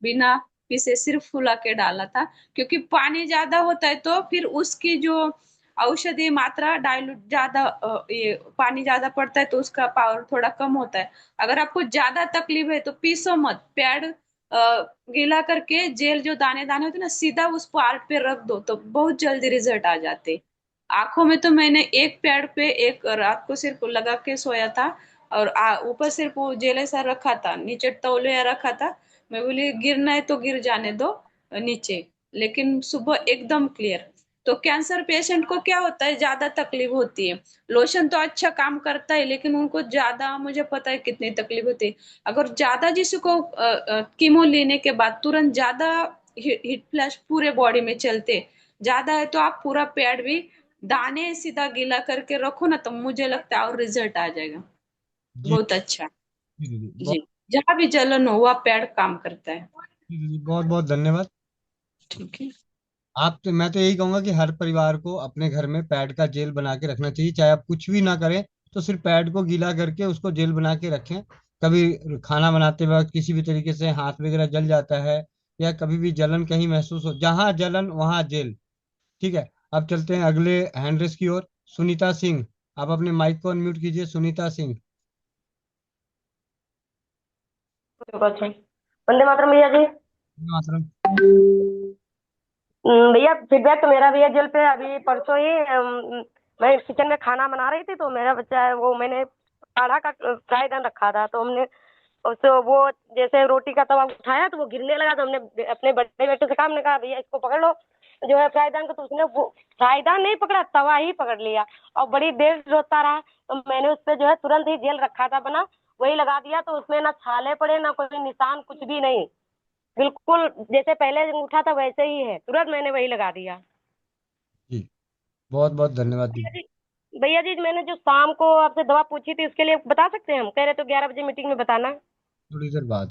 बिना पीसे सिर्फ फुला के डाला था। क्योंकि पानी ज्यादा होता है तो फिर उसकी जो औषधि मात्रा डाइल्यूट ज्यादा, ये पानी ज्यादा पड़ता है तो उसका पावर थोड़ा कम होता है। अगर आपको ज्यादा तकलीफ है तो पीसो मत, पैड गीला करके जेल जो दाने दाने होते हैं ना, सीधा उस पार्ट पे रख दो तो बहुत जल्दी रिजल्ट आ जाते। आंखों में तो मैंने एक पैड पे एक रात को सिर्फ लगा के सोया था, और ऊपर सिर्फ वो जेल ऐसा रखा था, नीचे तौलिया रखा था। मैं बोली गिरना है तो गिर जाने दो नीचे, लेकिन सुबह एकदम क्लियर। तो कैंसर पेशेंट को क्या होता है, ज्यादा तकलीफ होती है। लोशन तो अच्छा काम करता है लेकिन उनको ज्यादा, मुझे पता है कितनी तकलीफ होती है। अगर ज्यादा जिसको कीमो लेने के बाद तुरंत ज्यादा हिट फ्लैश पूरे बॉडी में चलते ज्यादा है, तो आप पूरा पैड भी दाने सीधा गीला करके रखो ना, तो मुझे लगता है और रिजल्ट आ जाएगा जी। बहुत अच्छा। जी दीदी बहुत। जी, जहां भी जलन हो वह पैड काम करता है। जी दीदी बहुत बहुत धन्यवाद। ठीक है। आप तो, मैं तो यही कहूंगा कि हर परिवार को अपने घर में पैड का जेल बना के रखना चाहिए। चाहे आप कुछ भी ना करें तो सिर्फ पैड को गीला करके उसको जेल बना के रखें। कभी खाना बनाते वक्त किसी भी तरीके से हाथ वगैरह जल जाता है, या कभी भी जलन कहीं महसूस हो, जहां जलन वहां जेल। ठीक है। अब चलते हैं अगले हैंड रेस की ओर। सुनीता सिंह, आप अपने माइक को अनम्यूट कीजिए। सुनीता सिंह। अच्छा, वंदे मातरम भैया जी। मातरम। भैया फीडबैक तो मेरा भैया जेल पे अभी परसों ही मैं किचन में खाना बना रही थी तो मेरा बच्चा है वो, मैंने काढ़ा का फ्राई पैन रखा था तो हमने उसको वो जैसे रोटी का तवा उठाया तो वो गिरने लगा, तो हमने अपने बड़े बेटे से कहा, हमने कहा भैया इसको पकड़ लो जो है फ्राई पैन को, तो उसने वो फ्राई पैन नहीं पकड़ा, तवा ही पकड़ लिया और बड़ी देर रोता रहा। तो मैंने उस पर जो है तुरंत ही जेल रखा था बना, वही लगा दिया, तो उसमें ना छाले पड़े ना कोई निशान, कुछ भी नहीं, बिल्कुल जैसे पहले उठा था वैसे ही है, तुरंत मैंने वही लगा दिया। जी बहुत बहुत धन्यवाद भैया दीदी। जी, भैया जी मैंने जो शाम को आपसे दवा पूछी थी उसके लिए बता सकते हैं हम, कह रहे तो 11 बजे मीटिंग में बताना। थोड़ी देर बाद।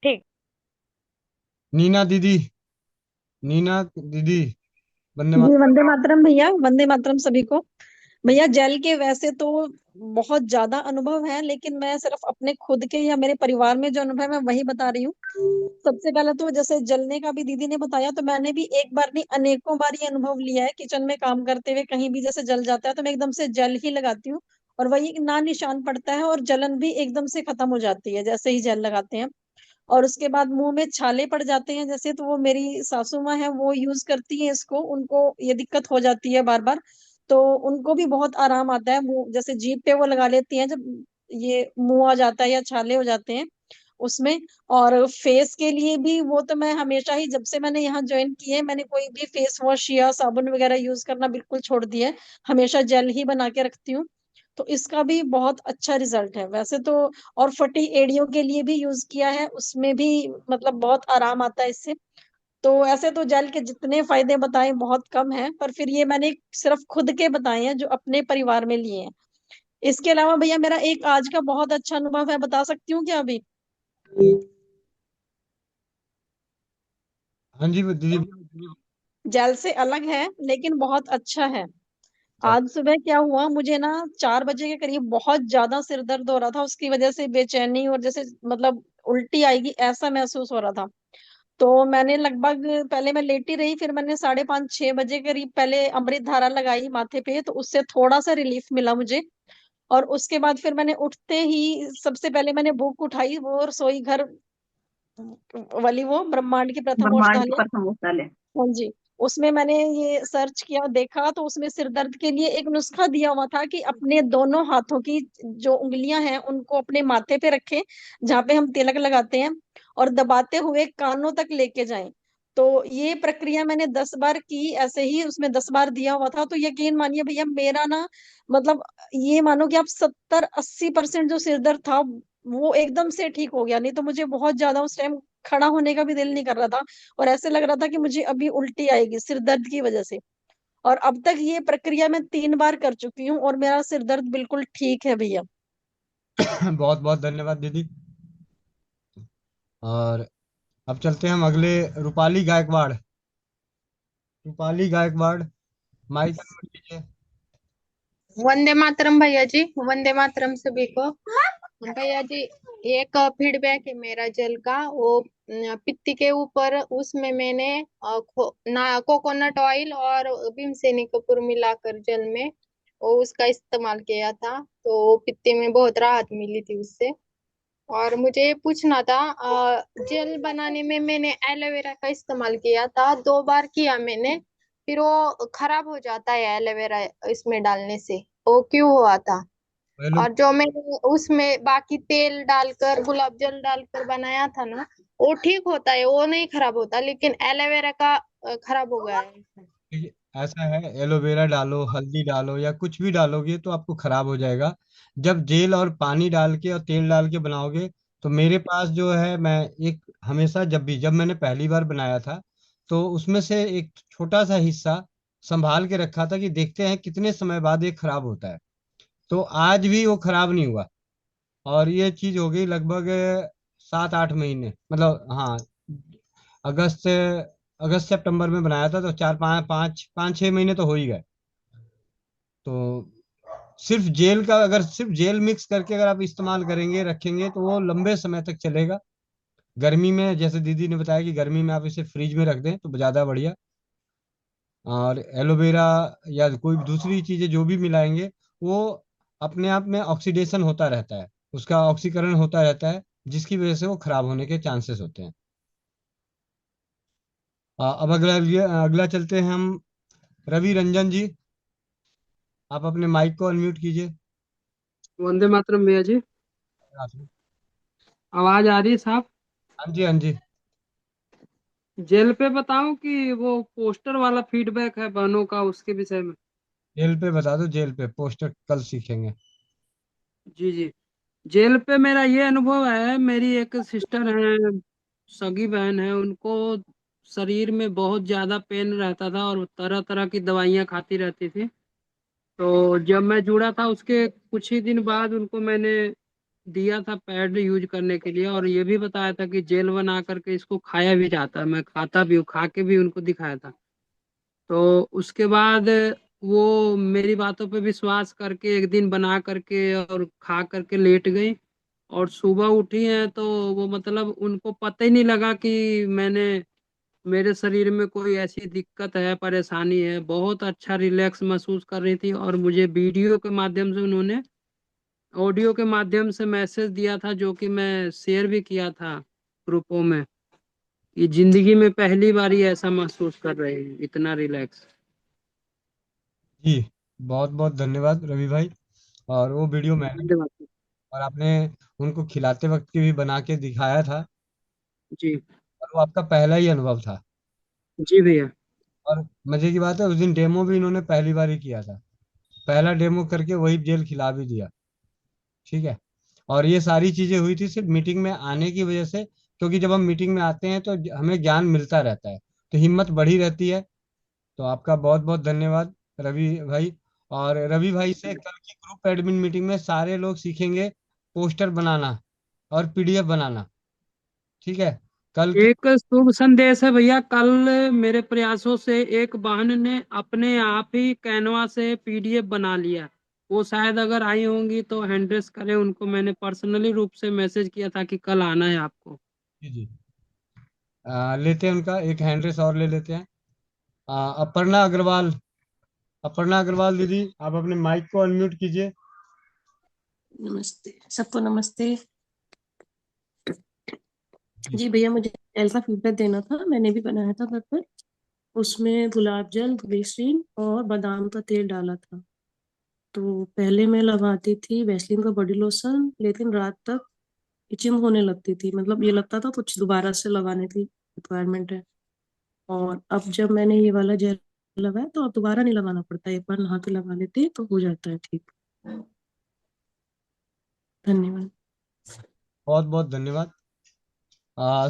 ठीक। नीना दीदी। नीना दीदी। वंदे जी मातरम। वंदे मातरम भैया, वंदे मातरम सभी को। भैया जेल के वैसे तो बहुत ज्यादा अनुभव है, लेकिन मैं सिर्फ अपने खुद के या मेरे परिवार में जो अनुभव है मैं वही बता रही हूँ। सबसे पहले तो जैसे जलने का भी दीदी ने बताया, तो मैंने भी एक बार नहीं अनेकों बार ये अनुभव लिया है। किचन में काम करते हुए कहीं भी जैसे जल जाता है तो मैं एकदम से जेल ही लगाती हूँ, और वही ना निशान पड़ता है और जलन भी एकदम से खत्म हो जाती है जैसे ही जेल लगाते हैं। और उसके बाद मुंह में छाले पड़ जाते हैं जैसे, तो वो मेरी सासू माँ है वो यूज करती है इसको, उनको ये दिक्कत हो जाती है बार बार। तो उनको भी बहुत आराम आता है, मुंह जैसे जीभ पे वो लगा लेती हैं जब ये मुंह आ जाता है या छाले हो जाते हैं उसमें। और फेस के लिए भी वो तो मैं हमेशा ही, जब से मैंने यहाँ ज्वाइन की है, मैंने कोई भी फेस वॉश या साबुन वगैरह यूज करना बिल्कुल छोड़ दिया है। हमेशा जेल ही बना के रखती हूँ। तो इसका भी बहुत अच्छा रिजल्ट है वैसे तो। और फटी एड़ियों के लिए भी यूज किया है, उसमें भी मतलब बहुत आराम आता है इससे। तो ऐसे तो जेल के जितने फायदे बताए बहुत कम हैं, पर फिर ये मैंने सिर्फ खुद के बताए हैं जो अपने परिवार में लिए हैं। इसके अलावा भैया मेरा एक आज का बहुत अच्छा अनुभव है, बता सकती हूँ क्या अभी? हाँ जी दीदी। जेल से अलग है लेकिन बहुत अच्छा है। अच्छा। आज सुबह क्या हुआ, मुझे ना 4 बजे के करीब बहुत ज्यादा सिर दर्द हो रहा था, उसकी वजह से बेचैनी और जैसे मतलब उल्टी आएगी ऐसा महसूस हो रहा था। तो मैंने लगभग, पहले मैं लेटी रही, फिर मैंने 5:30-6 बजे करीब पहले अमृत धारा लगाई माथे पे, तो उससे थोड़ा सा रिलीफ मिला मुझे। और उसके बाद फिर मैंने उठते ही सबसे पहले मैंने बुक उठाई, वो रसोई घर वाली, वो ब्रह्मांड की प्रथम ब्रह्मांड औषधालय। पर समोसा। हाँ जी। उसमें मैंने ये सर्च किया, देखा तो उसमें सिर दर्द के लिए एक नुस्खा दिया हुआ था कि अपने दोनों हाथों की जो उंगलियां हैं उनको अपने माथे पे रखें, जहाँ पे हम तिलक लगाते हैं, और दबाते हुए कानों तक लेके जाएं। तो ये प्रक्रिया मैंने 10 बार की, ऐसे ही उसमें 10 बार दिया हुआ था। तो यकीन मानिए भैया मेरा ना, मतलब ये मानो कि आप 70-80% जो सिर दर्द था वो एकदम से ठीक हो गया। नहीं तो मुझे बहुत ज्यादा उस टाइम खड़ा होने का भी दिल नहीं कर रहा था, और ऐसे लग रहा था कि मुझे अभी उल्टी आएगी सिर दर्द की वजह से। और अब तक ये प्रक्रिया मैं 3 बार कर चुकी हूँ और मेरा सिर दर्द बिल्कुल ठीक है भैया। बहुत बहुत धन्यवाद दीदी। और अब चलते हैं हम अगले, रूपाली गायकवाड़। रूपाली गायकवाड़, माइक अनम्यूट कीजिए। वंदे मातरम भैया जी, वंदे मातरम सभी को। भैया जी, एक फीडबैक है मेरा जल का। वो पित्ती के ऊपर उसमें मैंने कोकोनट ऑयल और भीमसेनी कपूर मिलाकर जल में वो उसका इस्तेमाल किया था, तो पित्ती में बहुत राहत मिली थी उससे। और मुझे ये पूछना था, जेल बनाने में मैंने एलोवेरा का इस्तेमाल किया था, 2 बार किया मैंने। फिर वो खराब हो जाता है एलोवेरा इसमें डालने से, वो क्यों हुआ था? हेलो। और जो मैंने उसमें बाकी तेल डालकर गुलाब जल डालकर बनाया था ना, वो ठीक होता है, वो नहीं खराब होता, लेकिन एलोवेरा का खराब हो गया है। देखिए, ऐसा है, एलोवेरा डालो, हल्दी डालो या कुछ भी डालोगे तो आपको खराब हो जाएगा। जब जेल और पानी डाल के और तेल डाल के बनाओगे, तो मेरे पास जो है, मैं एक हमेशा जब मैंने पहली बार बनाया था, तो उसमें से एक छोटा सा हिस्सा संभाल के रखा था कि देखते हैं कितने समय बाद ये खराब होता है। तो आज भी वो खराब नहीं हुआ। और ये चीज हो गई लगभग 7-8 महीने, मतलब हाँ, अगस्त अगस्त सितंबर में बनाया था, तो 4-5 5 5 6 महीने तो हो ही गए। तो सिर्फ जेल का, अगर सिर्फ जेल मिक्स करके अगर आप इस्तेमाल करेंगे, रखेंगे, तो वो लंबे समय तक चलेगा। गर्मी में, जैसे दीदी ने बताया कि गर्मी में आप इसे फ्रिज में रख दें तो ज़्यादा बढ़िया। और एलोवेरा या कोई दूसरी चीज़ें जो भी मिलाएंगे, वो अपने आप में ऑक्सीडेशन होता रहता है, उसका ऑक्सीकरण होता रहता है, जिसकी वजह से वो खराब होने के चांसेस होते हैं। अब अगला अगला चलते हैं हम, रवि रंजन जी। आप अपने माइक को अनम्यूट कीजिए। वंदे मातरम भैया जी। हाँ आवाज आ रही है साहब? जी, हाँ जी। जेल पे बताऊं कि वो पोस्टर वाला फीडबैक है बहनों का उसके विषय में? जेल पे बता दो, जेल पे पोस्टर कल सीखेंगे। जी जी। जेल पे मेरा ये अनुभव है, मेरी एक सिस्टर है, सगी बहन है, उनको शरीर में बहुत ज्यादा पेन रहता था और तरह तरह की दवाइयां खाती रहती थी। तो जब मैं जुड़ा था उसके कुछ ही दिन बाद उनको मैंने दिया था पैड यूज करने के लिए, और ये भी बताया था कि जेल बना करके इसको खाया भी जाता है। मैं खाता भी हूँ, खा के भी उनको दिखाया था। तो उसके बाद वो मेरी बातों पे विश्वास करके एक दिन बना करके और खा करके लेट गई। और सुबह उठी हैं तो वो मतलब उनको पता ही नहीं लगा कि मेरे शरीर में कोई ऐसी दिक्कत है, परेशानी है। बहुत अच्छा रिलैक्स महसूस कर रही थी। और मुझे वीडियो के माध्यम से उन्होंने ऑडियो के माध्यम से मैसेज दिया था, जो कि मैं शेयर भी किया था ग्रुपों में, कि जिंदगी में पहली बार ही ऐसा महसूस कर रहे हैं, इतना रिलैक्स। जी, बहुत बहुत धन्यवाद रवि भाई। और वो वीडियो मैंने, धन्यवाद। और आपने उनको खिलाते वक्त की भी बना के दिखाया था, जी। और वो आपका पहला ही अनुभव था। जी भैया। और मजे की बात है, उस दिन डेमो भी इन्होंने पहली बार ही किया था, पहला डेमो करके वही जेल खिला भी दिया। ठीक है। और ये सारी चीजें हुई थी सिर्फ मीटिंग में आने की वजह से, क्योंकि जब हम मीटिंग में आते हैं तो हमें ज्ञान मिलता रहता है, तो हिम्मत बढ़ी रहती है। तो आपका बहुत बहुत धन्यवाद रवि भाई। और रवि भाई से कल की ग्रुप एडमिन मीटिंग में सारे लोग सीखेंगे पोस्टर बनाना और पीडीएफ बनाना। ठीक है। कल की, एक शुभ संदेश है भैया। कल मेरे प्रयासों से एक बहन ने अपने आप ही कैनवा से पीडीएफ बना लिया। वो शायद अगर आई होंगी तो हैंडरेस करें उनको। मैंने पर्सनली रूप से मैसेज किया था कि कल आना है आपको। जी जी, लेते हैं उनका एक हैंड रेस और ले लेते हैं। अपर्णा अग्रवाल, अपर्णा अग्रवाल दीदी, आप अपने माइक को अनम्यूट कीजिए। नमस्ते सबको, नमस्ते जी। भैया मुझे जेल का फीडबैक देना था, मैंने भी बनाया था घर पर। उसमें गुलाब जल, ग्लिसरीन और बादाम का तेल डाला था। तो पहले मैं लगाती थी वैसलीन का बॉडी लोशन, लेकिन रात तक इचिंग होने लगती थी, मतलब ये लगता था कुछ दोबारा से लगाने की रिक्वायरमेंट है। और अब जब मैंने ये वाला जेल लगाया तो अब दोबारा नहीं लगाना पड़ता, एक बार नहा के लगा लेते तो हो जाता है ठीक। धन्यवाद। बहुत बहुत धन्यवाद।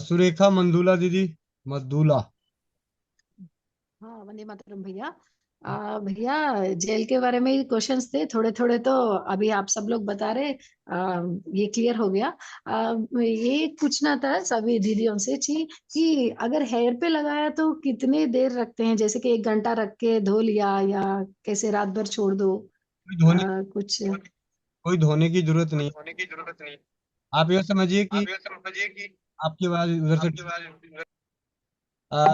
सुरेखा मंदुला दीदी, मदुला। हाँ, वंदे मातरम भैया। भैया, जेल के बारे में क्वेश्चंस थे थोड़े थोड़े, तो अभी आप सब लोग बता रहे, ये क्लियर हो गया। ये पूछना था सभी दीदियों से कि अगर हेयर पे लगाया तो कितने देर रखते हैं, जैसे कि 1 घंटा रख के धो लिया या कैसे रात भर छोड़ दो, कोई धोने कुछ। कोई धोने की जरूरत नहीं। होने की जरूरत नहीं। आप ये समझिए कि आप ये समझिए कि आपकी आवाज उधर से, आपके पास।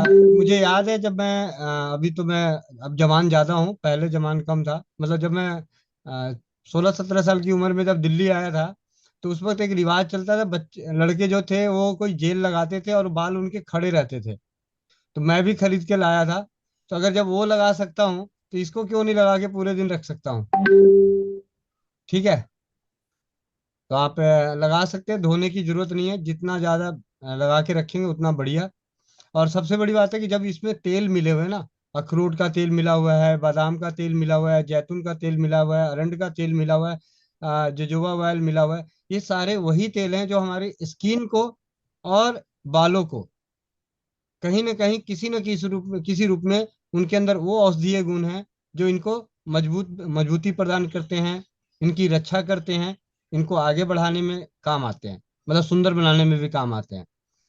मुझे याद है जब मैं, अभी तो मैं अब जवान ज्यादा हूँ, पहले जवान कम था। मतलब जब मैं 16-17 साल की उम्र में जब दिल्ली आया था, तो उस वक्त एक रिवाज चलता था, बच्चे लड़के जो थे वो कोई जेल लगाते थे और बाल उनके खड़े रहते थे। तो मैं भी खरीद के लाया था। तो अगर जब वो लगा सकता हूँ, तो इसको क्यों नहीं लगा के पूरे दिन रख सकता हूँ। ठीक है। तो आप लगा सकते हैं, धोने की जरूरत नहीं है। जितना ज्यादा लगा के रखेंगे उतना बढ़िया। और सबसे बड़ी बात है कि जब इसमें तेल मिले हुए हैं ना, अखरोट का तेल मिला हुआ है, बादाम का तेल मिला हुआ है, जैतून का तेल मिला हुआ है, अरंड का तेल मिला हुआ है, जोजोबा ऑयल मिला हुआ है, ये सारे वही तेल हैं जो हमारे स्किन को और बालों को कहीं ना कहीं किसी रूप में उनके अंदर वो औषधीय गुण हैं जो इनको मजबूती प्रदान करते हैं, इनकी रक्षा करते हैं, इनको आगे बढ़ाने में काम आते हैं, मतलब सुंदर बनाने में भी काम आते हैं।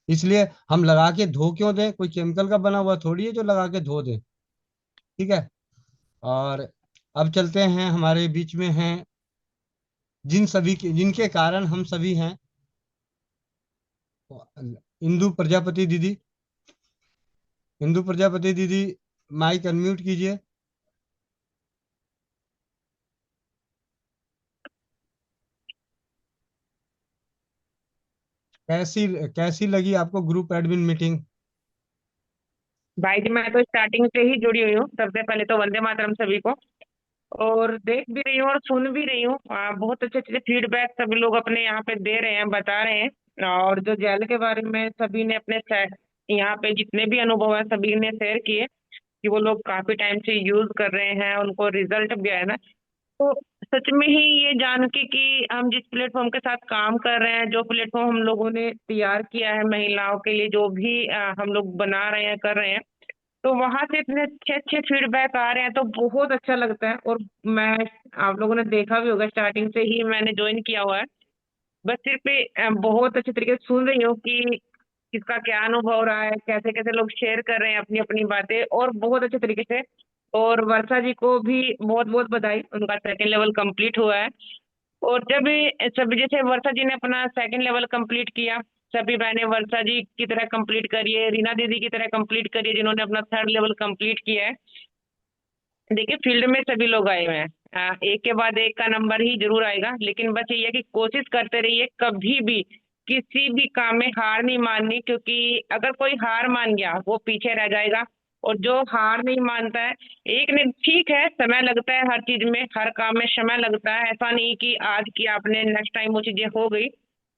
इसलिए हम लगा के धो क्यों दें, कोई केमिकल का बना हुआ थोड़ी है जो लगा के धो दें। ठीक है। और अब चलते हैं, हमारे बीच में हैं जिनके कारण हम सभी हैं, इंदु प्रजापति दीदी। इंदु प्रजापति दीदी, माइक अनम्यूट कीजिए। कैसी कैसी लगी आपको ग्रुप एडमिन मीटिंग? भाई जी, मैं तो स्टार्टिंग से ही जुड़ी हुई हूँ। सबसे पहले तो वंदे मातरम सभी को। और देख भी रही हूँ और सुन भी रही हूँ। बहुत अच्छे अच्छे फीडबैक सभी लोग अपने यहाँ पे दे रहे हैं, बता रहे हैं। और जो जेल के बारे में सभी ने अपने यहाँ पे जितने भी अनुभव है सभी ने शेयर किए कि वो लोग काफी टाइम से यूज कर रहे हैं, उनको रिजल्ट भी आया ना। तो सच में ही ये जान के कि हम जिस प्लेटफॉर्म के साथ काम कर रहे हैं, जो प्लेटफॉर्म हम लोगों ने तैयार किया है महिलाओं के लिए, जो भी हम लोग बना रहे हैं, कर रहे हैं, तो वहां से इतने अच्छे अच्छे फीडबैक आ रहे हैं तो बहुत अच्छा लगता है। और मैं, आप लोगों ने देखा भी होगा, स्टार्टिंग से ही मैंने ज्वाइन किया हुआ है। बस सिर्फ बहुत अच्छे तरीके से सुन रही हूँ कि किसका क्या अनुभव रहा है, कैसे कैसे लोग शेयर कर रहे हैं अपनी अपनी बातें, और बहुत अच्छे तरीके से। और वर्षा जी को भी बहुत बहुत बधाई, उनका सेकंड लेवल कंप्लीट हुआ है। और जब सभी जैसे वर्षा जी ने अपना सेकंड लेवल कंप्लीट किया, सभी बहनें वर्षा जी की तरह कंप्लीट करिए, रीना दीदी की तरह कंप्लीट करिए जिन्होंने अपना थर्ड लेवल कंप्लीट किया है। देखिए फील्ड में सभी लोग आए हुए हैं, एक के बाद एक का नंबर ही जरूर आएगा, लेकिन बस ये है कि कोशिश करते रहिए, कभी भी किसी भी काम में हार नहीं माननी, क्योंकि अगर कोई हार मान गया वो पीछे रह जाएगा। और जो हार नहीं मानता है, एक ने ठीक है समय लगता है हर चीज में, हर काम में समय लगता है, ऐसा नहीं कि आज की आपने नेक्स्ट टाइम वो चीजें हो गई,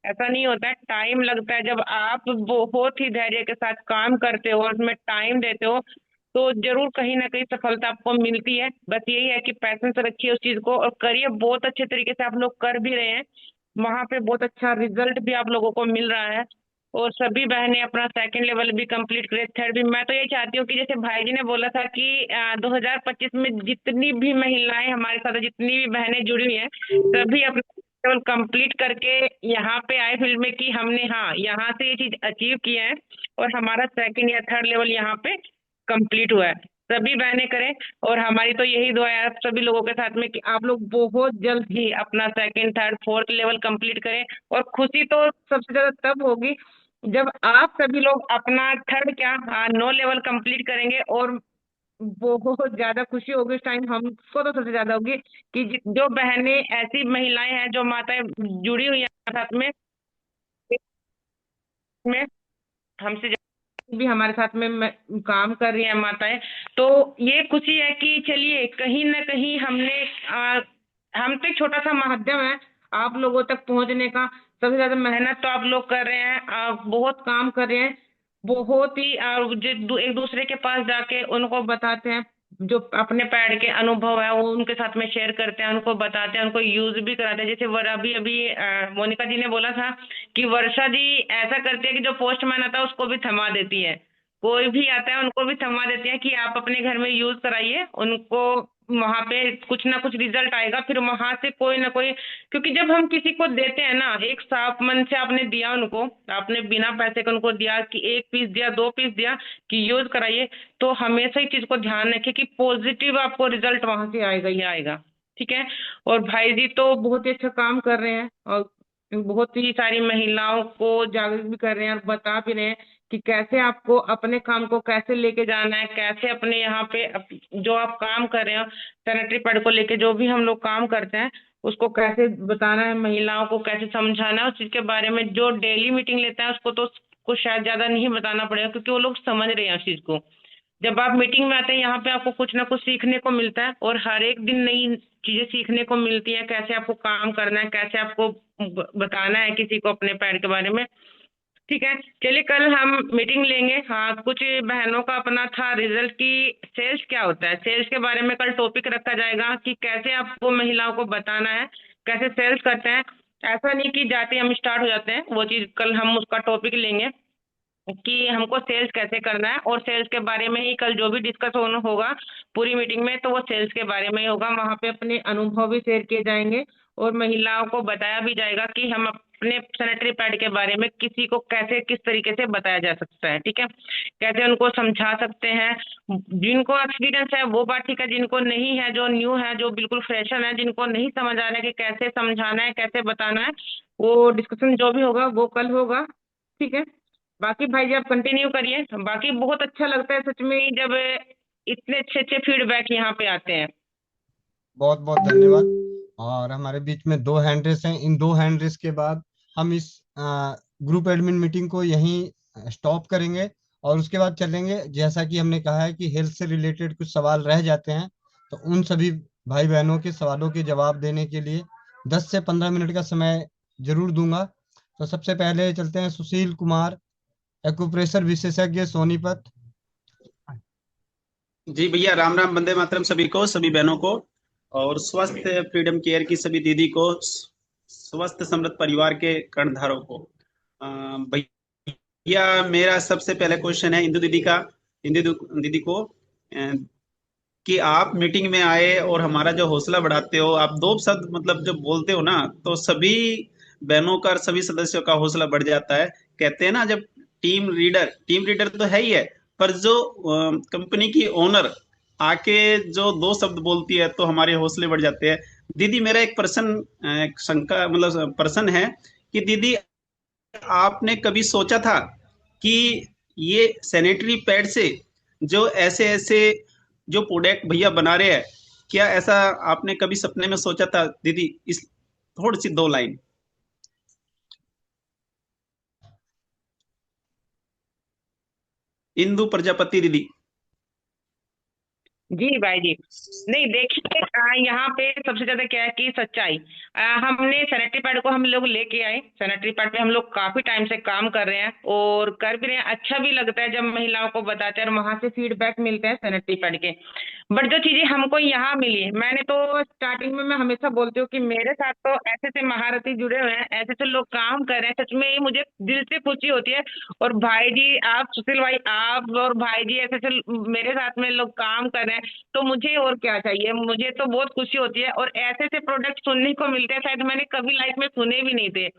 ऐसा नहीं होता है, टाइम लगता है। जब आप बहुत ही धैर्य के साथ काम करते हो और उसमें टाइम देते हो, तो जरूर कहीं ना कहीं सफलता आपको मिलती है। बस यही है कि पैशन से रखिए उस चीज को और करिए, बहुत अच्छे तरीके से आप लोग कर भी रहे हैं, वहां पे बहुत अच्छा रिजल्ट भी आप लोगों को मिल रहा है। और सभी बहनें अपना सेकंड लेवल भी कंप्लीट करें, थर्ड भी। मैं तो ये चाहती हूँ कि जैसे भाई जी ने बोला था कि 2025 में जितनी भी महिलाएं हमारे साथ हैं, जितनी भी बहनें जुड़ी हुई हैं, सभी अपना लेवल कंप्लीट करके यहाँ पे आए फील्ड में कि हमने हाँ यहाँ से ये चीज अचीव किया है और हमारा सेकंड या थर्ड लेवल यहाँ पे कंप्लीट हुआ है। सभी बहनें करें, और हमारी तो यही दुआ है आप सभी लोगों के साथ में कि आप लोग बहुत जल्द ही अपना second third fourth level complete करें। और खुशी तो सबसे ज्यादा तब होगी जब आप सभी लोग अपना थर्ड क्या 9 लेवल कंप्लीट करेंगे, और बहुत ज्यादा खुशी होगी उस टाइम, हमको तो सबसे ज्यादा होगी कि जो बहनें ऐसी महिलाएं हैं, जो माताएं जुड़ी हुई हैं साथ में हमसे भी हमारे साथ में काम कर रही है माताएं, तो ये खुशी है कि चलिए कहीं ना कहीं हमने हम तो एक छोटा सा माध्यम है आप लोगों तक पहुंचने का। सबसे ज्यादा मेहनत तो आप लोग कर रहे हैं, बहुत काम कर रहे हैं, बहुत ही एक दूसरे के पास जाके उनको बताते हैं, जो अपने पैर के अनुभव है वो उनके साथ में शेयर करते हैं, उनको बताते हैं, उनको यूज भी कराते हैं। जैसे अभी अभी मोनिका जी ने बोला था कि वर्षा जी ऐसा करती है कि जो पोस्टमैन आता है उसको भी थमा देती है, कोई भी आता है उनको भी थमा देती है कि आप अपने घर में यूज कराइए, उनको वहां पे कुछ ना कुछ रिजल्ट आएगा, फिर वहां से कोई ना कोई, क्योंकि जब हम किसी को देते हैं ना, एक साफ मन से आपने दिया उनको, आपने बिना पैसे के उनको दिया कि 1 पीस दिया 2 पीस दिया कि यूज कराइए, तो हमेशा ही चीज को ध्यान रखें कि पॉजिटिव आपको रिजल्ट वहां से आएगा ही आएगा। ठीक है। और भाई जी तो बहुत ही अच्छा काम कर रहे हैं और बहुत ही सारी महिलाओं को जागरूक भी कर रहे हैं और बता भी रहे हैं कि कैसे आपको अपने काम को कैसे लेके जाना है, कैसे अपने यहाँ पे जो आप काम कर रहे हो सैनिटरी पैड को लेके, जो भी हम लोग काम करते हैं उसको कैसे बताना है, महिलाओं को कैसे समझाना है उस चीज के बारे में। जो डेली मीटिंग लेते हैं उसको तो कुछ शायद ज्यादा नहीं बताना पड़ेगा, क्योंकि वो लोग समझ रहे हैं उस चीज को। जब आप मीटिंग में आते हैं यहाँ पे आपको कुछ ना कुछ सीखने को मिलता है, और हर एक दिन नई चीजें सीखने को मिलती है, कैसे आपको काम करना है, कैसे आपको बताना है किसी को अपने पैर के बारे में। ठीक है, चलिए कल हम मीटिंग लेंगे। हाँ, कुछ बहनों का अपना था रिजल्ट की सेल्स क्या होता है, सेल्स के बारे में कल टॉपिक रखा जाएगा कि कैसे आपको महिलाओं को बताना है, कैसे सेल्स करते हैं। ऐसा नहीं कि जाते हम स्टार्ट हो जाते हैं, वो चीज कल हम उसका टॉपिक लेंगे कि हमको सेल्स कैसे करना है, और सेल्स के बारे में ही कल जो भी डिस्कस होगा पूरी मीटिंग में, तो वो सेल्स के बारे में ही होगा। वहां पे अपने अनुभव भी शेयर किए जाएंगे और महिलाओं को बताया भी जाएगा कि हम अपने सैनिटरी पैड के बारे में किसी को कैसे किस तरीके से बताया जा सकता है। ठीक है, कैसे उनको समझा सकते हैं। जिनको एक्सपीरियंस है वो बात ठीक है, जिनको नहीं है, जो न्यू है, जो बिल्कुल फ्रेशर है, जिनको नहीं समझ आ रहा है कि कैसे समझाना है कैसे बताना है, वो डिस्कशन जो भी होगा वो कल होगा। ठीक है, बाकी भाई जी आप कंटिन्यू करिए। बाकी बहुत अच्छा लगता है सच में जब इतने अच्छे अच्छे फीडबैक यहाँ पे आते हैं। बहुत बहुत धन्यवाद। और हमारे बीच में 2 हैंड रेस हैं, इन 2 हैंड रेस के बाद हम इस ग्रुप एडमिन मीटिंग को यहीं स्टॉप करेंगे और उसके बाद चलेंगे। जैसा कि हमने कहा है कि हेल्थ से रिलेटेड कुछ सवाल रह जाते हैं, तो उन सभी भाई बहनों के सवालों के जवाब देने के लिए 10 से 15 मिनट का समय जरूर दूंगा। तो सबसे पहले चलते हैं सुशील कुमार, एक्यूप्रेशर विशेषज्ञ, सोनीपत। जी भैया, राम राम, वंदे मातरम सभी को, सभी बहनों को, और स्वस्थ फ्रीडम केयर की सभी दीदी को, स्वस्थ समृद्ध परिवार के कर्णधारों को। भैया मेरा सबसे पहले क्वेश्चन है इंदु दीदी को कि आप मीटिंग में आए और हमारा जो हौसला बढ़ाते हो, आप 2 शब्द मतलब जब बोलते हो ना, तो सभी बहनों का, सभी सदस्यों का हौसला बढ़ जाता है। कहते हैं ना, जब टीम लीडर तो है ही है, पर जो कंपनी की ओनर आके जो दो शब्द बोलती है तो हमारे हौसले बढ़ जाते हैं। दीदी मेरा एक शंका मतलब प्रश्न है कि दीदी आपने कभी सोचा था कि ये सैनिटरी पैड से जो ऐसे ऐसे जो प्रोडक्ट भैया बना रहे हैं, क्या ऐसा आपने कभी सपने में सोचा था दीदी? इस थोड़ी सी 2 लाइन। इंदु प्रजापति दीदी। जी भाई जी। नहीं देखिए, यहाँ पे सबसे ज्यादा क्या है कि सच्चाई। हमने सैनिटरी पैड को हम लोग लेके आए, सैनिटरी पैड पे हम लोग काफी टाइम से काम कर रहे हैं और कर भी रहे हैं। अच्छा भी लगता है जब महिलाओं को बताते हैं और वहां से फीडबैक मिलते हैं सैनिटरी पैड के। बट जो चीजें हमको यहाँ मिली, मैंने तो स्टार्टिंग में मैं हमेशा बोलती हूँ कि मेरे साथ तो ऐसे ऐसे महारथी जुड़े हुए हैं, ऐसे ऐसे लोग काम कर रहे हैं, सच में ये मुझे दिल से खुशी होती है। और भाई जी आप, सुशील भाई आप और भाई जी ऐसे ऐसे मेरे साथ में लोग काम कर रहे हैं, तो मुझे और क्या चाहिए। मुझे तो बहुत खुशी होती है और ऐसे ऐसे प्रोडक्ट सुनने को मिलते हैं, शायद मैंने कभी लाइफ में सुने भी नहीं थे।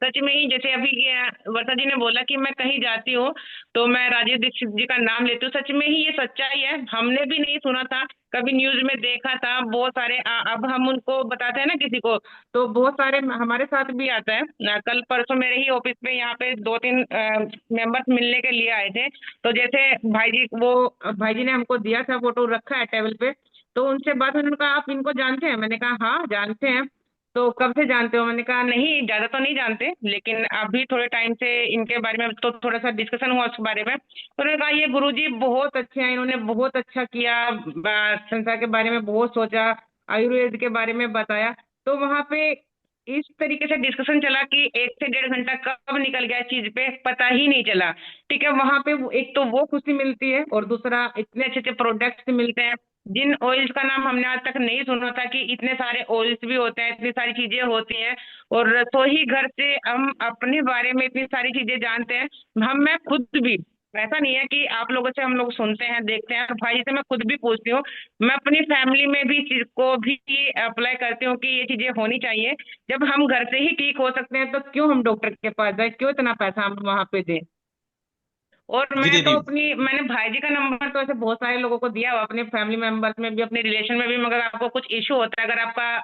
सच में ही जैसे अभी वर्षा जी ने बोला कि मैं कहीं जाती हूँ तो मैं राजेश दीक्षित जी का नाम लेती हूँ, सच में ही ये सच्चाई है। हमने भी नहीं सुना था, कभी न्यूज में देखा था बहुत सारे। अब हम उनको बताते हैं ना किसी को, तो बहुत सारे हमारे साथ भी आता है। कल परसों मेरे ही ऑफिस पे यहाँ पे 2-3 मेंबर्स मिलने के लिए आए थे। तो जैसे भाई जी, वो भाई जी ने हमको दिया था, फोटो रखा है टेबल पे, तो उनसे बात हुई, उन्होंने कहा आप इनको जानते हैं? मैंने कहा हाँ जानते हैं। तो कब से जानते हो? मैंने कहा नहीं ज्यादा तो नहीं जानते, लेकिन अभी थोड़े टाइम से इनके बारे में तो थोड़ा सा डिस्कशन हुआ उसके बारे में। तो उन्होंने कहा ये गुरुजी बहुत अच्छे हैं, इन्होंने बहुत अच्छा किया, संसार के बारे में बहुत सोचा, आयुर्वेद के बारे में बताया। तो वहां पे इस तरीके से डिस्कशन चला कि 1 से 1.5 घंटा कब निकल गया चीज पे पता ही नहीं चला। ठीक है, वहां पे एक तो वो खुशी मिलती है और दूसरा इतने अच्छे अच्छे प्रोडक्ट्स मिलते हैं जिन ऑयल्स का नाम हमने आज तक नहीं सुना था कि इतने सारे ऑयल्स भी होते हैं, इतनी सारी चीजें होती हैं। और रसोई घर से हम अपने बारे में इतनी सारी चीजें जानते हैं। मैं खुद भी, ऐसा नहीं है कि आप लोगों से हम लोग सुनते हैं देखते हैं, भाई से मैं खुद भी पूछती हूँ। मैं अपनी फैमिली में भी चीज को भी अप्लाई करती हूँ कि ये चीजें होनी चाहिए। जब हम घर से ही ठीक हो सकते हैं तो क्यों हम डॉक्टर के पास जाए, क्यों इतना पैसा हम वहां पे दें। और जी दीदी। मैंने भाई जी का नंबर तो ऐसे बहुत सारे लोगों को दिया हुआ, अपने फैमिली मेंबर्स में भी, अपने रिलेशन में भी। मगर आपको कुछ इशू होता है, अगर आपका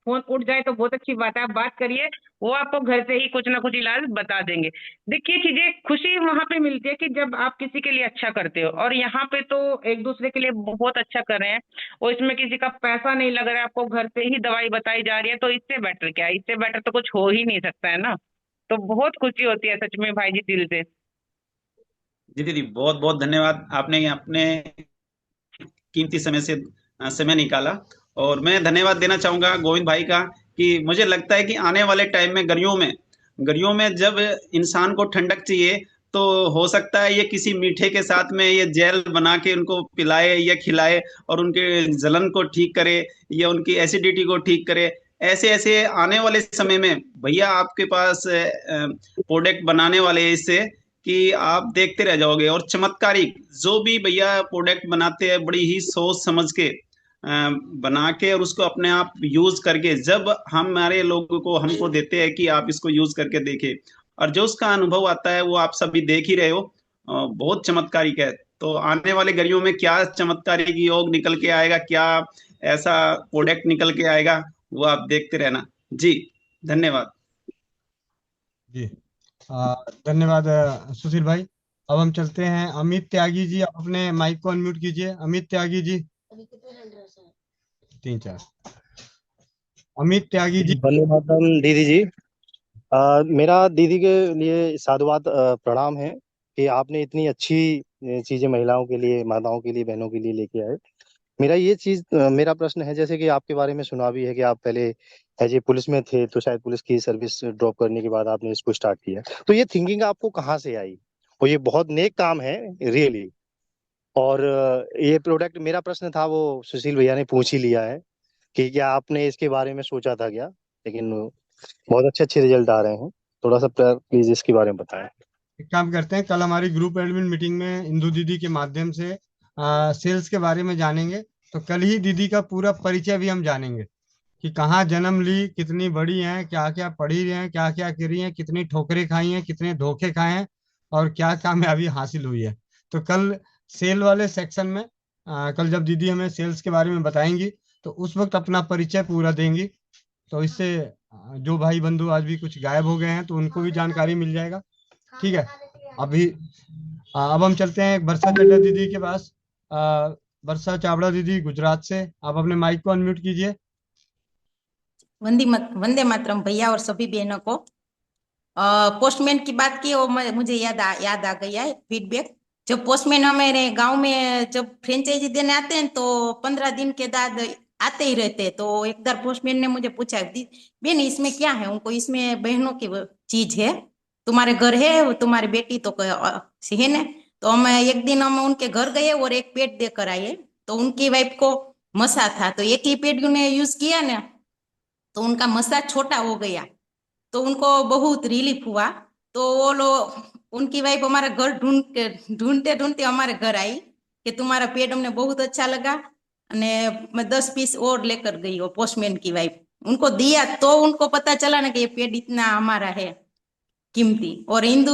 फोन उठ जाए तो बहुत अच्छी बात है, आप बात करिए, वो आपको घर से ही कुछ ना कुछ इलाज बता देंगे। देखिए चीजें, खुशी वहां पे मिलती है कि जब आप किसी के लिए अच्छा करते हो। और यहाँ पे तो एक दूसरे के लिए बहुत अच्छा कर रहे हैं और इसमें किसी का पैसा नहीं लग रहा है, आपको घर से ही दवाई बताई जा रही है, तो इससे बेटर क्या है, इससे बेटर तो कुछ हो ही नहीं सकता है ना। तो बहुत खुशी होती है सच में भाई जी, दिल से। जी दीदी बहुत बहुत धन्यवाद, आपने अपने कीमती समय से समय निकाला। और मैं धन्यवाद देना चाहूंगा गोविंद भाई का कि मुझे लगता है कि आने वाले टाइम में गर्मियों में जब इंसान को ठंडक चाहिए तो हो सकता है ये किसी मीठे के साथ में ये जेल बना के उनको पिलाए या खिलाए और उनके जलन को ठीक करे या उनकी एसिडिटी को ठीक करे। ऐसे ऐसे आने वाले समय में भैया आपके पास प्रोडक्ट बनाने वाले हैं इससे कि आप देखते रह जाओगे। और चमत्कारिक जो भी भैया प्रोडक्ट बनाते हैं बड़ी ही सोच समझ के बना के और उसको अपने आप यूज करके जब हमारे लोगों को हमको देते हैं कि आप इसको यूज करके देखें, और जो उसका अनुभव आता है वो आप सभी देख ही रहे हो, बहुत चमत्कारिक है। तो आने वाले घड़ियों में क्या चमत्कारिक योग निकल के आएगा, क्या ऐसा प्रोडक्ट निकल के आएगा, वो आप देखते रहना। जी धन्यवाद। जी धन्यवाद सुशील भाई। अब हम चलते हैं अमित त्यागी जी, आप अपने माइक को अनम्यूट कीजिए। अमित त्यागी जी। 3-4 अमित त्यागी जी। धन्यवाद दीदी जी। मेरा दीदी के लिए साधुवाद प्रणाम है कि आपने इतनी अच्छी चीजें महिलाओं के लिए, माताओं के लिए, बहनों के लिए लेके आए। मेरा प्रश्न है, जैसे कि आपके बारे में सुना भी है कि आप पहले एज ए पुलिस में थे, तो शायद पुलिस की सर्विस ड्रॉप करने के बाद आपने इसको स्टार्ट किया। तो ये थिंकिंग आपको कहाँ से आई? और ये बहुत नेक काम है रियली। और ये प्रोडक्ट, मेरा प्रश्न था वो सुशील भैया ने पूछ ही लिया है कि क्या आपने इसके बारे में सोचा था क्या, लेकिन बहुत अच्छे अच्छे रिजल्ट आ रहे हैं। थोड़ा सा प्लीज इसके बारे में बताएं। एक काम करते हैं, कल हमारी ग्रुप एडमिन मीटिंग में इंदु दीदी के माध्यम से सेल्स के बारे में जानेंगे। तो कल ही दीदी का पूरा परिचय भी हम जानेंगे कि कहाँ जन्म ली, कितनी बड़ी हैं, क्या क्या पढ़ी हैं, क्या क्या करी हैं, कितनी ठोकरें खाई हैं, कितने धोखे खाए हैं। और क्या कामयाबी हासिल हुई है। तो कल सेल वाले सेक्शन में कल जब दीदी हमें सेल्स के बारे में बताएंगी तो उस वक्त अपना परिचय पूरा देंगी। तो इससे जो भाई बंधु आज भी कुछ गायब हो गए हैं तो उनको भी जानकारी मिल जाएगा। ठीक है। अभी अब हम चलते हैं वर्षा चड्ढा दीदी के पास। वर्षा चावड़ा दीदी गुजरात से, आप अपने माइक को अनम्यूट कीजिए। वंदे मातरम भैया और सभी बहनों को। पोस्टमैन की बात की वो मुझे याद आ गया है फीडबैक। जब पोस्टमैन हमारे गांव में जब फ्रेंचाइजी देने आते हैं तो 15 दिन के बाद आते ही रहते हैं। तो एक बार पोस्टमैन ने मुझे पूछा, बेन इसमें क्या है? उनको इसमें बहनों की चीज है, तुम्हारे घर है, वो तुम्हारी बेटी तो है ना। तो हम एक दिन हम उनके घर गए और एक पेट देकर आए। तो उनकी वाइफ को मसा था, तो एक ही पेट उन्हें यूज किया ना तो उनका मसा छोटा हो गया। तो उनको बहुत रिलीफ हुआ। तो वो लोग उनकी वाइफ हमारा घर ढूंढते ढूंढते हमारे घर आई कि तुम्हारा पेट हमने बहुत अच्छा लगा। ने मैं 10 पीस और लेकर गई। वो पोस्टमैन की वाइफ उनको दिया तो उनको पता चला ना कि ये पेट इतना हमारा है कीमती। और हिंदू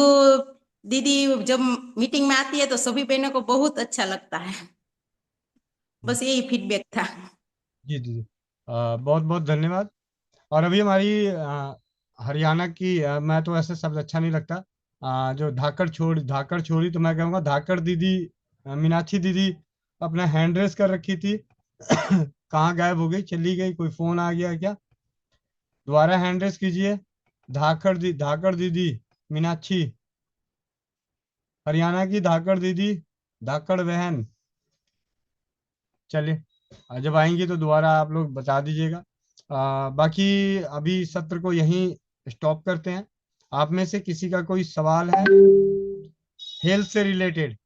दीदी जब मीटिंग में आती है तो सभी बहनों को बहुत अच्छा लगता है। बस यही फीडबैक था। जी दीदी बहुत बहुत धन्यवाद। और अभी हमारी हरियाणा की मैं तो ऐसे शब्द अच्छा नहीं लगता, जो धाकड़ छोड़ी तो मैं कहूँगा धाकड़ दीदी, मीनाक्षी दीदी अपना हैंड रेस कर रखी थी। कहाँ गायब हो गई, चली गई, कोई फोन आ गया क्या? दोबारा हैंड रेस कीजिए। धाकड़ दीदी मीनाक्षी, हरियाणा की धाकड़ दीदी, धाकड़ बहन। चलिए जब आएंगी तो दोबारा आप लोग बता दीजिएगा। बाकी अभी सत्र को यहीं स्टॉप करते हैं। आप में से किसी का कोई सवाल है हेल्थ से रिलेटेड?